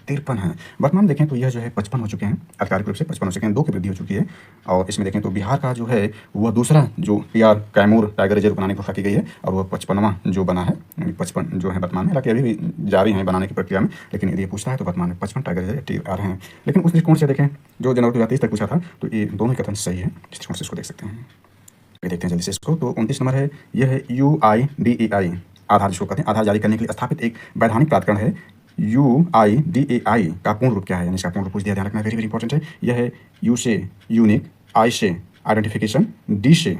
53 है। वर्तमान देखें तो यह जो है 55 हो चुके हैं, आधिकारिक रूप से 55 हो चुके हैं, 2 की वृद्धि हो चुकी है। और इसमें देखें तो बिहार का जो है वह दूसरा जो PR कैमूर टाइगर रिजर्व बनाने की घोषणा की गई है, और वह 55वां जो बना है, 55 जो है वर्तमान में, हालांकि अभी भी जारी है बनाने की प्रक्रिया में, लेकिन यदि पूछता है तो वर्तमान में 55 टाइगर रिजर्व आ रहे हैं। लेकिन उस दृष्टिकोण से देखें जो जनवरी 2023 तक पूछा था, तो ये दोनों ही कथन सही है, इस दृष्टिकोण से इसको देख सकते हैं। ये देखते हैं जल्दी से इसको। तो 29 नंबर है, यह है UIDAI आधार, जिसको कहते हैं आधार जारी करने के लिए स्थापित एक वैधानिक प्राधिकरण है। UIDAI का पूर्ण रूप क्या है, यानी इसका पूर्ण रूप पूछ दिया, ध्यान रखना, वेरी वेरी इंपॉर्टेंट है। यह है U से यूनिक, I से आइडेंटिफिकेशन, D से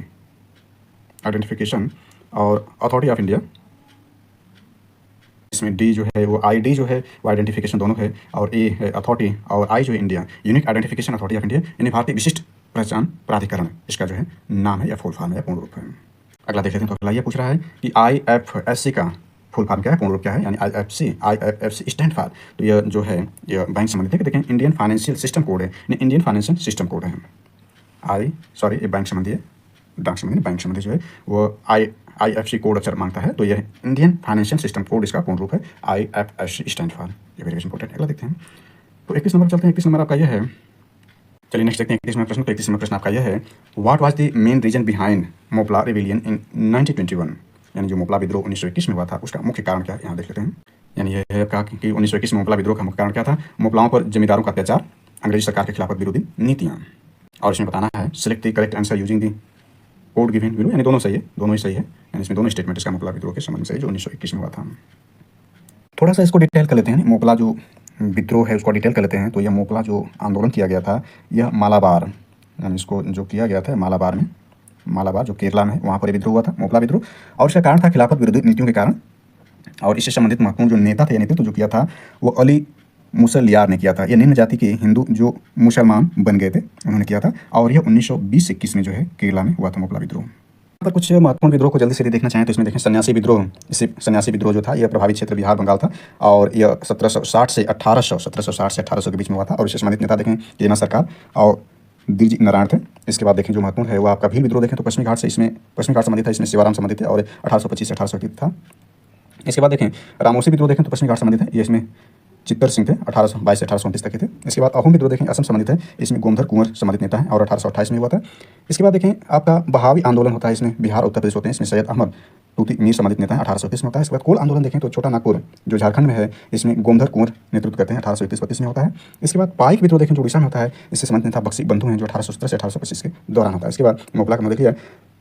आइडेंटिफिकेशन और अथॉरिटी ऑफ इंडिया। इसमें D जो है वो ID जो है वो आइडेंटिफिकेशन दोनों है, और A है अथॉरिटी, और I जो है India, unique identification authority of India, यानी भारतीय विशिष्ट पहचान प्राधिकरण, इसका जो है नाम है या फुल फॉर्म है या पूर्ण रूप है। अगला देख लेते हैं। तो अगला ये पूछ रहा है कि IFSC का फुल फॉर्म क्या है, पूर्ण रूप क्या है, यानी IFSC स्टैंड फॉर, तो यह जो है यह बैंक संबंधित है कि देखें इंडियन फाइनेंशियल सिस्टम कोड है, इंडियन फाइनेंशियल सिस्टम कोड है। ये बैंक संबंधी है, बैंक संबंधी जो है वो IFSC कोड अक्षर मांगता है, तो यह इंडियन फाइनेंशियल सिस्टम कोड इसका पूर्ण रूप है, IFSC स्टैंड फॉर। ये वेरी इंपॉर्टेंट है। अगला देखते हैं। तो 31 नंबर चलते हैं। 31 नंबर आपका यह है, चलिए नेक्स्ट देखते हैं 31 नंबर प्रश्न। तो 31 नंबर प्रश्न आपका यह है, what was the main reason behind Moplah rebellion in 1921, यानी जो मोपला विद्रोह 1921 में हुआ था उसका मुख्य कारण क्या है, यहाँ देख लेते हैं। यानी यह है आपका कि 1921 में मोपला विद्रोह का मुख्य कारण क्या था, मोपलाओं पर जमींदारों का अत्याचार, अंग्रेजी सरकार के खिलाफ विरोधी नीतियाँ, और इसमें बताना है select the correct answer using the code given below, यानी दोनों सही है, दोनों ही सही है, यानी इसमें दोनों स्टेटमेंट इसका मोपला विद्रोह के संबंध से जो 1921 में हुआ था। थोड़ा सा इसको डिटेल कर लेते हैं। मोपला जो विद्रोह है उसको डिटेल कर लेते हैं। तो यह मोपला जो आंदोलन किया गया था, यह मालाबार, यानी इसको जो किया गया था मालाबार में, मालाबार जो केरला में, वहाँ पर विद्रोह हुआ था, मोपला विद्रोह, और इसका कारण था खिलाफत विरोधी नीतियों के कारण, और इससे संबंधित महत्वपूर्ण जो नेता थे या नेतृत्व जो किया था वो अली मुसलियार ने किया था। यह निम्न जाति के हिंदू जो मुसलमान बन गए थे उन्होंने किया था, और यह 1920-21 में जो है केरला में हुआ था मोपला विद्रोह। पर कुछ महत्वपूर्ण विद्रोह को जल्दी से देखना चाहें तो इसमें देखें सन्यासी विद्रोह। इसे सन्यासी विद्रोह जो था यह प्रभावित क्षेत्र बिहार बंगाल था, और यह 1760 से 1800 के बीच में हुआ था, और इससे संबंधित नेता देखें केना सरकार और द्विज नारायण थे। इसके बाद देखें जो महत्वपूर्ण है वो आपका भील विद्रोह देखें तो पश्चिमी घाट संबंधित था, इसमें शिवाराम संबंधित है और 1825 से 1831 था। इसके बाद देखें रामोसी विद्रोह देखें तो पश्चिमी घाट संबंधित है, ये इसमें चित्तर सिंह थे, 1822 से 1829 तक के थे। इसके बाद अहोम विद्रोह देखें असम संबंधित है, इसमें गोमधर कुंवर संबंधित नेता है और 1828 में हुआ था। इसके बाद देखें आपका बहावी आंदोलन होता है, इसमें बिहार और उत्तर प्रदेश होते हैं, इसमें सैयद अहमद तूती मीर संबंधित नेता है, 1830 में होता है। इसके बाद कोल आंदोलन देखें तो छोटा नागपुर जो झारखंड में है, इसमें गोमधर कुंवर नेतृत्व करते हैं, 1831-32 में होता है। इसके बाद पाइक विद्रोह देखें जो उड़ीसा में होता है, इससे संबंधित नेता बक्सी बंधु हैं जो 1817 से 1825 के दौरान होता है। इसके बाद मोपला का देखिए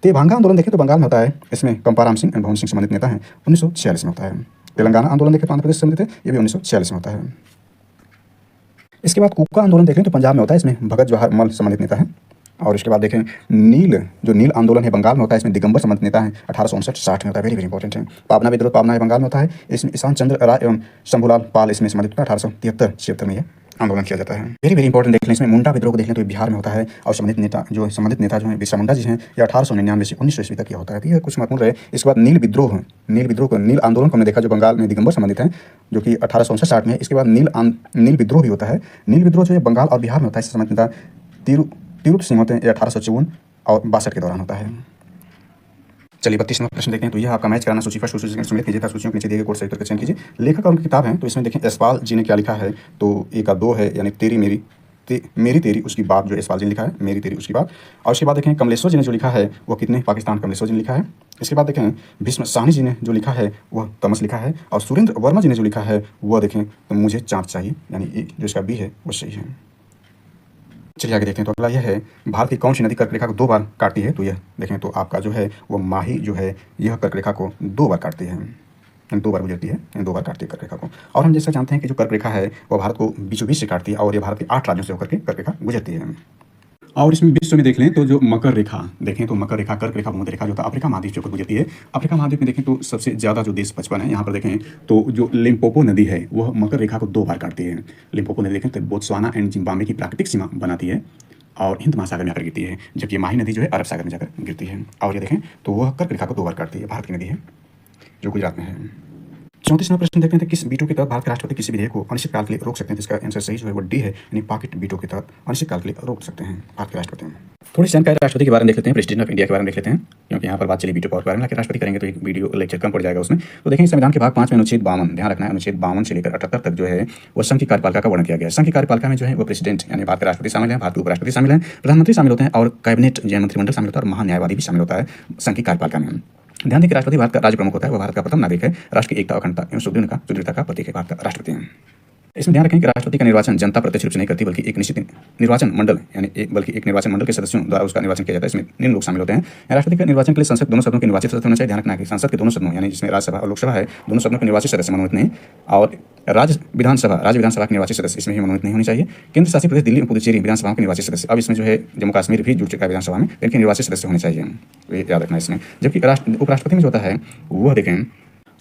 तेभांगा आंदोलन देखें तो बंगाल में होता है, इसमें कंपाराम सिंह भवन सिंह संबंधित नेता हैं, 1946 में होता है। तेलंगाना आंदोलन देखें तो आंध्र प्रदेश संबंधित है, ये भी 1946 में होता है। इसके बाद कुका आंदोलन देखें तो पंजाब में होता है, इसमें भगत जवाहर मल संबंधित नेता है, और इसके बाद देखें नील आंदोलन है बंगाल में होता है, इसमें दिगंबर संबंधित नेता है 1859-60 में होता है, वेरी वेरी इंपॉर्टेंट है। पाबना विद्रोह पाबना है बंगाल में होता है, इसमें ईशान चंद्र राय एवं शंभूलाल पाल इसमें संबंधित होता है, 1873-76 में ये आंदोलन किया जाता है। वेरी वेरी इंपॉर्टेंट देख लें, इसमें मुंडा विद्रोह को देख लें तो ये बिहार में होता है और संबंधित नेता जो है बिरसा मुंडा जी हैं, ये 1899 से 1900 ईस्वी तक यह होता है। तो यह कुछ महत्वपूर्ण रहे। इसके बाद नील आंदोलन को हमने देखा जो बंगाल में दिगंबर संबंधित है, जो कि 1859-60 में। इसके बाद नील विद्रोह भी होता है। नील विद्रोह जो है बंगाल और बिहार में होता है, इससे संबंधित नेता तिरुत सिंह होते हैं, 1854 और 62 के दौरान होता है। चलिए 32वां प्रश्न देखते हैं। तो यह आपका मैच कराना सूची फर्स्ट सूची सम्मिलित कीजिए, सूचियों के नीचे दिए गए कोड सही उत्तर का चयन कीजिए। लेखक और उनकी किताब है, तो इसमें देखें यशपाल जी ने क्या लिखा है, तो एक का 2 है, यानी मेरी तेरी उसकी बात, जो यशपाल जी ने लिखा है मेरी तेरी उसकी बात। और उसके बाद देखें कमलेश्वर जी ने जो लिखा है वो कितने पाकिस्तान, कमलेश्वर जी ने लिखा है। इसके बाद देखें भीष्म साहनी जी ने जो लिखा है वह तमस लिखा है। और सुरेंद्र वर्मा जी ने जो लिखा है वह देखें तो मुझे चाँद चाहिए, यानी जो इसका बी है वो सही है। चलिए आगे देखते हैं। तो अगला यह है, भारत की कौन सी नदी कर्क रेखा को 2 बार काटती है, तो यह देखें तो आपका जो है वो माही जो है यह कर्क रेखा को 2 बार काटती है, 2 बार गुजरती है, 2 बार काटती है कर्क रेखा को। और हम जैसा जानते हैं कि जो कर्क रेखा है वो भारत को बीचों बीच से काटती है और ये भारत के 8 राज्यों से होकर के कर्क रेखा गुजरती है। और इसमें विश्व में देख लें तो जो मकर रेखा देखें तो मकर रेखा कर्क रेखा भूमध्य रेखा जो था अफ्रीका महाद्वीप के ऊपर गुजरती है। अफ्रीका महाद्वीप में देखें तो सबसे ज़्यादा जो देश 55 है, यहाँ पर देखें तो जो लिम्पोपो नदी है वह मकर रेखा को 2 बार काटती है। लिम्पोपो नदी देखें तो बोत्सवाना एंड जिम्बाब्वे की प्राकृतिक सीमा बनाती है और हिंद महासागर में आकर गिरती है, जबकि माही नदी जो है अरब सागर में जाकर गिरती है। और ये देखें तो वह कर्क रेखा को 2 बार काटती है, भारत की नदी है जो गुजरात में है। 34वां प्रश्न देखते हैं, किस वीटो के तहत भारत के राष्ट्रपति किसी विधेयक को अनिश्चित काल के लिए रोक सकते हैं। जिसका आंसर सही जो है वो डी है, यानी पॉकेट वीटो के तहत अनिश्चित काल के लिए रोक सकते हैं भारत के राष्ट्रपति। थोड़ी जानकारी राष्ट्रपति के बारे में देख लेते हैं, प्रेसिडेंट ऑफ इंडिया के बारे में देख लेते हैं, क्योंकि यहाँ पर बात चली वीटो पावर के बारे में, लेकिन राष्ट्रपति करेंगे तो एक वीडियो लेक्चर कम पड़ जाएगा उसमें। तो देखें संविधान के भाग 5 में अनुच्छेद 52, ध्यान रखना है अनुच्छेद 52 से लेकर 78 तक जो है वो संघ की कार्यपालिका का वर्णन किया गया है। संघ की कार्यपालिका में जो है वो प्रेसिडेंट यानी भारत के राष्ट्रपति शामिल है, भारत के उपराष्ट्रपति शामिल है, प्रधानमंत्री शामिल होते हैं और कैबिनेट जैन मंत्रिमंडल शामिल होता है और महान्यायवादी भी शामिल होता है संघ की कार्यपालिका में। ध्यान दें कि राष्ट्रपति भारत का राज्य प्रमुख होता है, वह भारत का प्रथम नागरिक है, राष्ट्र की एकता, अखंडता एवं सुदृढ़ता का प्रतीक है, भारत का राष्ट्रपति है। इसमें ध्यान रखें कि राष्ट्रपति का निर्वाचन जनता प्रत्यक्ष रूप से नहीं करती, बल्कि एक निश्चित निर्वाचन मंडल एक निर्वाचन मंडल के सदस्यों द्वारा उसका निर्वाचन किया जाता है। इसमें निम्न लोग शामिल होते हैं। राष्ट्रपति के निर्वाचन के लिए संसद दोनों सदनों के निर्वाचित सदस्य होना चाहिए। ध्यान रखना है कि संसद के दोनों सदनों यानी जिसमें राज्यसभा और लोकसभा है, दोनों सदनों के निर्वाचित सदस्य मनोनीत नहीं, और राज्य विधानसभा के निर्वाचित सदस्य इसमें ही मनोनीत नहीं होनी चाहिए। केंद्र शासित प्रदेश दिल्ली और पुदुचेरी विधानसभाओं के निर्वाचित सदस्य, अब इसमें जो है जम्मू कश्मीर भी जुड़ चुका है विधानसभा में, इनके निर्वाचित सदस्य होने चाहिए, तो ये याद रखना है इसमें। जबकि उपराष्ट्रपति में जो होता है वह देखें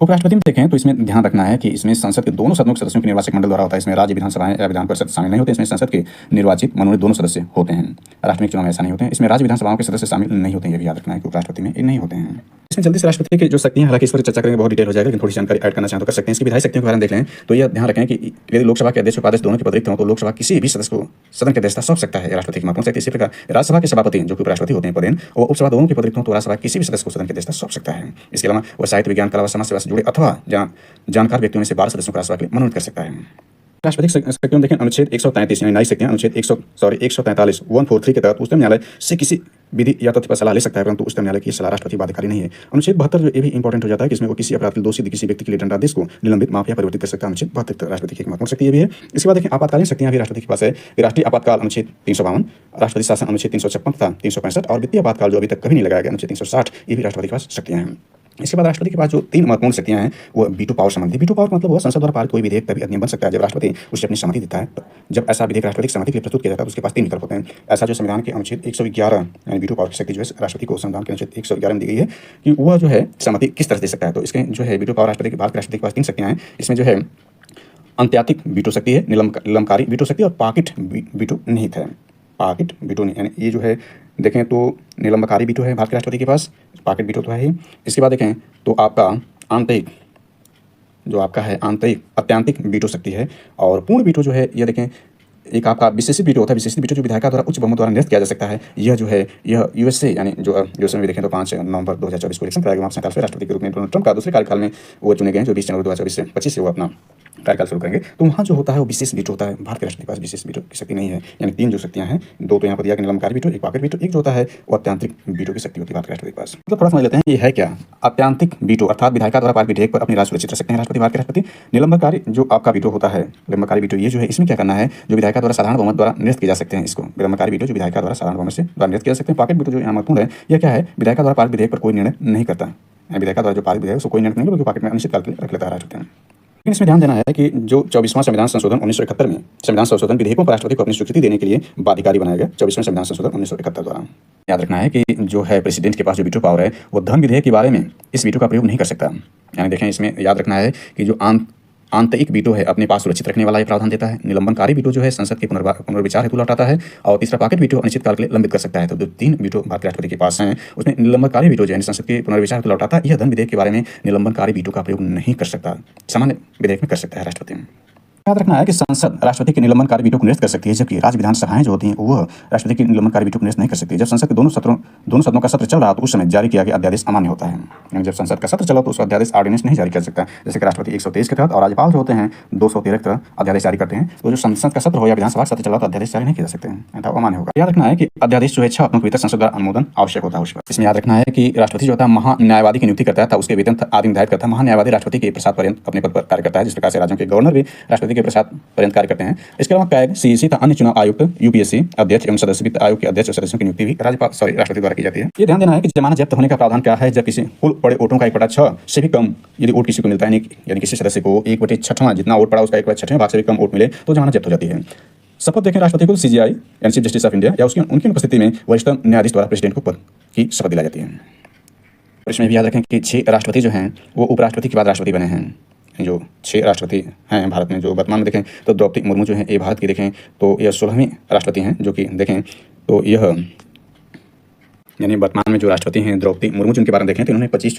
उपराष्ट्रपति में देखें तो इसमें ध्यान रखना है कि इसमें संसद के दोनों सदनों के सदस्यों के निर्वाचक मंडल द्वारा होता है। इसमें राज्य विधानसभाएं या विधान परिषद शामिल नहीं होते, इसमें संसद के निर्वाचित मनोनीत दोनों सदस्य होते हैं। राष्ट्रपति चुनाव में ऐसा नहीं होते हैं, इसमें राज्य विधानसभाओं के सदस्य शामिल नहीं होते हैं, ये भी याद रखना है कि उपराष्ट्रपति में ये नहीं होते हैं। इसमें जल्दी से राष्ट्रपति की जो शक्तियां, हालांकि इस पर चर्चा करेंगे, बहुत डिटेल हो जाएगा, लेकिन थोड़ी जानकारी ऐड करना चाहें तो कर सकते हैं। इसकी विधायी शक्तियों के बारे में देख लें तो यह ध्यान रखें कि यदि लोकसभा के अध्यक्ष उपाध्यक्ष दोनों के पद रिक्त हों तो लोकसभा किसी भी सदस्य को सदन की अध्यक्षता सौंप सकता है, राष्ट्रपति की महत्वपूर्ण शक्ति। इसी प्रकार राज्यसभा के सभापति जो कि उपराष्ट्रपति होते हैं पदेन और उपसभा दोनों के पद रिक्त हों तो राज्यसभा किसी भी सदस्य को सदन की अध्यक्षता सौंप सकता है। इसके अलावा वह साहित्य, विज्ञान, कला व समाज सेवा से जुड़े अथवा जानकार व्यक्तियों में से 12 सदस्यों को राज्यसभा के लिए मनोनीत कर सकता है। राष्ट्रपति शक्तियों देखें अनुच्छेद 133 यानी न्यायिक शक्तियां, अनुच्छेद 143 143 के तहत उच्चतम न्यायालय से किसी विधि या तथ्य पर सलाह ले सकता है, परंतु उच्चतम न्यायालय की सलाह राष्ट्रपति बाध्यकारी नहीं है। अनुच्छेद 72 जो ये भी इंपॉर्टेंट हो जाता है कि इसमें वो किसी अपराध के दोषी किसी व्यक्ति के लिए दंडादेश को निलंबित, माफ या परिवर्तित कर सकता है। अनुच्छेद 72 राष्ट्रपति की एक महत्वपूर्ण शक्ति ये भी है। इसके बाद देखें आपातकालीन शक्तियां भी राष्ट्रपति के पास है। राष्ट्रीय आपातकाल अनुच्छेद 352, राष्ट्रपति शासन अनुच्छेद 356 तथा 365 और वित्तीय आपातकाल जो अभी तक कभी नहीं लगाया गया अनुच्छेद 360, ये भी राष्ट्रपति के पास शक्तियां हैं। इसके बाद राष्ट्रपति के पास जो 3 महत्वपूर्ण शक्तियां हैं वो वीटो पावर संबंधी। वीटो पावर मतलब वो संसद द्वारा पारित कोई विधेयक तभी अधिनियम बन सकता है जब राष्ट्रपति उससे अपनी सहमति देता है। जब ऐसा विधेयक राष्ट्रपति की सहमति के लिए प्रस्तुत किया जाता है तो उसके पास 3 विकल्प होते हैं। ऐसा जो संविधान के अनुच्छेद 111 यानी वीटो पावर की शक्ति जो है राष्ट्रपति को संविधान के अनुच्छेद 111 में दी गई है कि वह जो है सहमति किस तरह दे सकता है। तो इसके जो है वीटो पावर भारत के राष्ट्रपति के पास 3 शक्तियां हैं। इसमें जो है अंत्यातिक वीटो शक्ति है, निलंबकारी वीटो शक्ति और पॉकेट वीटो निहित है। पॉकेट वीटो यानी ये जो है देखें तो निलंबकारी वीटो है भारत के राष्ट्रपति के पास, पॉकेट वीटो तो है ही। इसके बाद देखें तो आपका आंतरिक जो आपका है आंतरिक अत्यांतिक वीटो शक्ति है, और पूर्ण वीटो जो है ये देखें एक आपका विशेषित वीटो होता है। विशेषित वीटो जो विधायिका द्वारा उच्च बहुमत द्वारा निरस्त किया जा सकता है। यह जो है यह यूएसए यानी जो यूएसए में देखें तो 5 नवंबर 2024 को इलेक्शन कराया गया। 47वें राष्ट्रपति के रूप में डोनाल्ड ट्रंप का दूसरे कार्यकाल में वो चुने गए हैं, जो 20 जनवरी 2024 से 25 से वो अपना कार्यकाल शुरू करेंगे। तो वहाँ जो होता है वो विशेष वीटो होता है। भारत के राष्ट्रपति के पास विशेष वीटो की शक्ति नहीं है, यानी 3 जो शक्तियाँ हैं, 2 तो यहाँ पर दिया कि निलंबकारी वीटो, एक पॉकेट वीटो, एक जो होता है वो अत्यांतिक वीटो की शक्ति होती है भारत के राष्ट्रपति के पास। तो थोड़ा समझ लेते हैं ये है क्या। अत्यांतिक वीटो अर्थात विधायिका द्वारा पारित विधेयक पर अपनी राय सुरक्षित रख सकते हैं राष्ट्रपति, भारत के राष्ट्रपति। निलंबनकारी जो आपका वीटो होता है, निलंबनकारी वीटो ये जो है इसमें क्या करना है, जो विधायिका द्वारा साधारण बहुमत द्वारा निरस्त किए जा सकते हैं। इसको निलंबनकारी वीटो जो विधायिका द्वारा साधारण बहुमत से निरस्त किया जा सकते हैं। पॉकेट वीटो जो यहाँ महत्वपूर्ण है, यह क्या है, विधायिका द्वारा पारित विधेयक पर कोई निर्णय नहीं करता है। विधायिका द्वारा जो पारित विधेयक उसको कोई निर्णय नहीं, बल्कि पॉकेट में अनिश्चित काल के लिए रख लेता है राष्ट्रपति। लेकिन इसमें ध्यान देना है कि जो 24वां संविधान संशोधन 1971 में संविधान संशोधन विधेयकों पर राष्ट्रपति को अपनी स्वीकृति देने के लिए बाध्यकारी बनाया गया 24वें संविधान संशोधन 1971 द्वारा। याद रखना है कि जो है प्रेसिडेंट के पास जो वीटो पावर है वो धन विधेयक के बारे में इस वीटो का प्रयोग नहीं कर सकता। यानी देखें, इसमें याद रखना है कि जो आंतरिक वीटो है अपने पास सुरक्षित रखने वाला ये प्रावधान देता है। निलंबनकारी वीटो जो है संसद के पुनर्विचार हेतु लौटाता है। और तीसरा पॉकेट वीटो अनिश्चित काल के लिए लंबित कर सकता है। तो जो 3 वीटो भारतीय राष्ट्रपति के पास हैं उसमें निलंबनकारी वीटो जो है संसद के पुनर्विचार हेतु लौटाता है। यह धन विधेयक के बारे में निलंबनकारी वीटो का प्रयोग नहीं कर सकता, सामान्य विधेयक में कर सकता है राष्ट्रपति। याद रखना है कि संसद राष्ट्रपति के निलंबनकारी वीटो को निरस्त कर सकती है, जबकि राज्य विधानसभाएं जो होती हैं वह राष्ट्रपति के निलंबनकारी वीटो को निरस्त नहीं कर सकती। जब संसद के दोनों सदनों का सत्र चल रहा तो उस समय जारी किया गया अध्यादेश अमान्य होता है। यानी जब संसद का सत्र चला तो उसका अध्यादेश ऑर्डिनेंस नहीं जारी कर सकता, जैसे कि राष्ट्रपति 123 के तहत और राज्यपाल जो होते हैं 213 के तहत अध्यादेश जारी करते हैं। तो जो संसद का सत्र हो या विधानसभा का सत्र चला तो अध्यादेश जारी नहीं किया जा सकते हैं, अथवा अमान्य होगा। याद रखना है कि अध्यादेश जो है 6 हफ्तों के भीतर संसद द्वारा अनुमोदन आवश्यक होता है उस पर। इसमें याद रखना है कि राष्ट्रपति जो होता है महान्यायवादी की नियुक्ति करता है, उसके वेतन आदि निर्धारित करता है। महान्यायवादी राष्ट्रपति के प्रसाद पर्यंत अपने पद पर कार्य करता है, जिस प्रकार से राज्यों के गवर्नर भी राष्ट्रपति के प्रसाद पर्यंत कार्य करते हैं। इसके अलावा कैग, सीईसी तथा अन्य चुनाव आयुक्त, यूपीएससी अध्यक्ष एवं सदस्य वित्त आयोग के अध्यक्ष और सदस्यों की नियुक्ति भी राष्ट्रपति द्वारा की जाती है। ये ध्यान देना है कि जमानत जब्त होने का प्रावधान क्या है जब किसी कुल पड़े वोटों का 1/6 से भी कम यदि वोट किसी को मिलता है, यानी किसी सदस्य को 1/6 जितना वोट पड़ा उसका 1/6 भाग से भी कम वोट मिले तो जमानत जब्त हो जाती है। शपथ देखें राष्ट्रपति को सीजीआई यानी चीफ जस्टिस ऑफ इंडिया या उनकी उपस्थिति में वरिष्ठ न्यायाधीश द्वारा प्रेसिडेंट को पद की शपथ दिलाई जाती है। इसमें भी याद रखें कि 6 राष्ट्रपति जो हैं वो उपराष्ट्रपति के बाद राष्ट्रपति बने हैं। जो 6 राष्ट्रपति हैं भारत में जो वर्तमान में देखें तो द्रौपदी मुर्मू जो हैं ये भारत की देखें तो यह 16वीं राष्ट्रपति हैं, जो कि देखें तो यह यानी वर्तमान में जो राष्ट्रपति हैं द्रौपदी मुर्मू जिनके बारे में देखें तो इन्होंने 25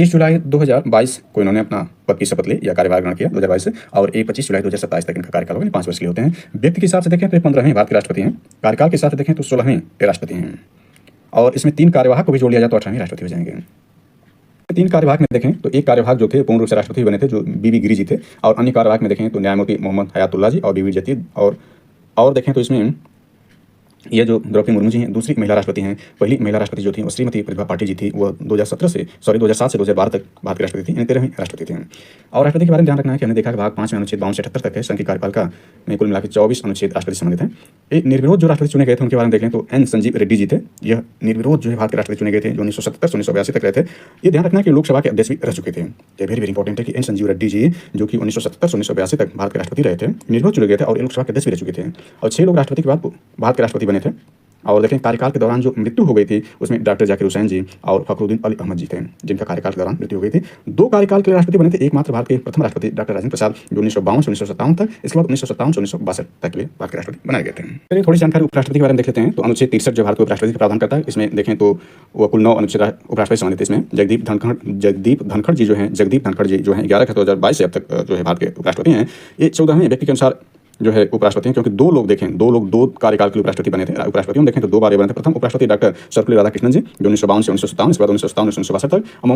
जुलाई 2022 को इन्होंने अपना पद की शपथ ली या कार्यभार ग्रहण किया 2022 से, और 25 जुलाई 2027 तक इनका कार्यकाल होगा, 5 वर्ष के लिए होते हैं। व्यक्ति के हिसाब से देखें तो 15वें भारत के राष्ट्रपति हैं, कार्यकाल के हिसाब से देखें तो 16वें राष्ट्रपति हैं, और इसमें 3 कार्यवाहक को भी जोड़ लिया जाए तो 18वें राष्ट्रपति हो जाएंगे। 3 कार्यवाहक में देखें तो एक कार्यवाहक जो थे पूर्ण रूप से राष्ट्रपति बने थे जो बीबी गिरी जी थे, और अन्य कार्यवाहक में देखें तो न्यायमूर्ति मोहम्मद हयातुल्लाह जी और बीबी जतीद, और देखें तो इसमें यह जो द्रौपदी मुर्मू जी हैं दूसरी महिला राष्ट्रपति हैं। पहली महिला राष्ट्रपति जो थी वो श्रीमती प्रतिभा पाटिल जी थी, वो 2007 से 2012 तक भारत के राष्ट्रपति थी, यानी 13वीं राष्ट्रपति थी। और राष्ट्रपति के बारे में ध्यान रखना है कि हमने देखा कि भाग 5 में अनुच्छेद 52 से 78 तक है संघ की कार्यपालिका में कुल मिलाकर 24 अनुच्छेद राष्ट्रपति संबंधित हैं। ये निर्विरोध जो राष्ट्रपति चुने गए थे उनके बारे में देखें तो एन संजीव रेड्डी जी थे, यह निर्विरोध जो है भारत के राष्ट्रपति चुने गए थे जो 1977 से 1982 तक रहे थे। ये ध्यान रखना कि लोकसभा के अध्यक्ष भी रह चुके थे। ये वेरी इंपॉर्टेंट है कि एन संजीव रेड्डी जी जो कि 1977 से 1982 तक भारत के राष्ट्रपति रहे थे, निर्विरोध चुने गए थे और लोकसभा के अध्यक्ष भी रह चुके थे, और 6 लोग राष्ट्रपति के बाद भारत के राष्ट्रपति बने थे। और देखें कार्यकाल के दौरान जो मृत्यु हो गई थी उसमें डॉक्टर जाकिर हुसैन जी और फखरुद्दीन अली अहमद जी थे, जिनका कार्यकाल के दौरान मृत्यु हो गई थी। 2 कार्यकाल के लिए राष्ट्रपति बने थे, एकमात्र भारत के प्रथम राष्ट्रपति डॉक्टर राजेंद्र प्रसाद जो 1952 से 1957 तक, इसके बाद 1957 से 1962 तक के लिए भारत के राष्ट्रपति बनाए गए थे। चलिए थोड़ी जानकारी उपराष्ट्रपति के बारे में देख लेते हैं। तो अनुच्छेद 63 जो भारत को उपराष्ट्रपति का प्रावधान करता है, इसमें देखें तो वो कुल 9 अनुच्छेद उपराष्ट्रपति संबंधित है। इसमें जगदीप धनखड़ जी जो हैं 11 अक्टूबर 2022 से अब तक जो है भारत के उपराष्ट्रपति हैं। ये 14वें व्यक्ति के अनुसार जो है उपराष्ट्रपति हैं, क्योंकि 2 लोग देखें 2 कार्यकाल के लिए उपराष्ट्रपति बने थे। उपराष्ट्रपति हम देखें तो 2 बार बने थे। प्रथम उपराष्ट्रपति डॉक्टर सर्वपल्ली राधाकृष्णन जी जो 1952 से 1957, इसके बाद 1957 से 1962 तक, और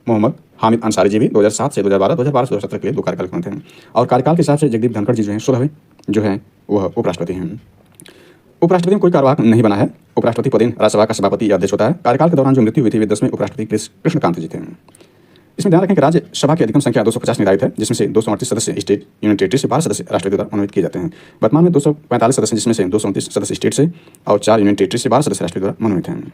मोहम्मद हामिद अंसारी जी भी 2007 से 2012 से 2017 के लिए 2 कार्यकाल बने थे। और कार्यकाल के हिसाब से जगदीप धनखड़ जी जो हैं 16वें जो है वह उपराष्ट्रपति हैं। उपराष्ट्रपति में कोई कार्यवाहक नहीं बना है। उपराष्ट्रपति पदेन राज्यसभा का सभापति या अध्यक्ष होता है। कार्यकाल के दौरान जो मृत्यु हुई थी वे 10वें उपराष्ट्रपति कृष्णकांत जी थे। इसमें ध्यान रखें कि राज्यसभा की अधिकतम संख्या 250 निर्धारित है, जिसमें से 238 सदस्य स्टेट यूनियन टेरिटरी से, 12 सदस्य राष्ट्रपति द्वारा मनोनीत किए जाते हैं। वर्तमान में 245 सदस्य जिसमें से 229 सदस्य स्टेट से और 4 यूनियन टेरिटरी से, 12 सदस्य राष्ट्रपति द्वारा मनोनीत हैं।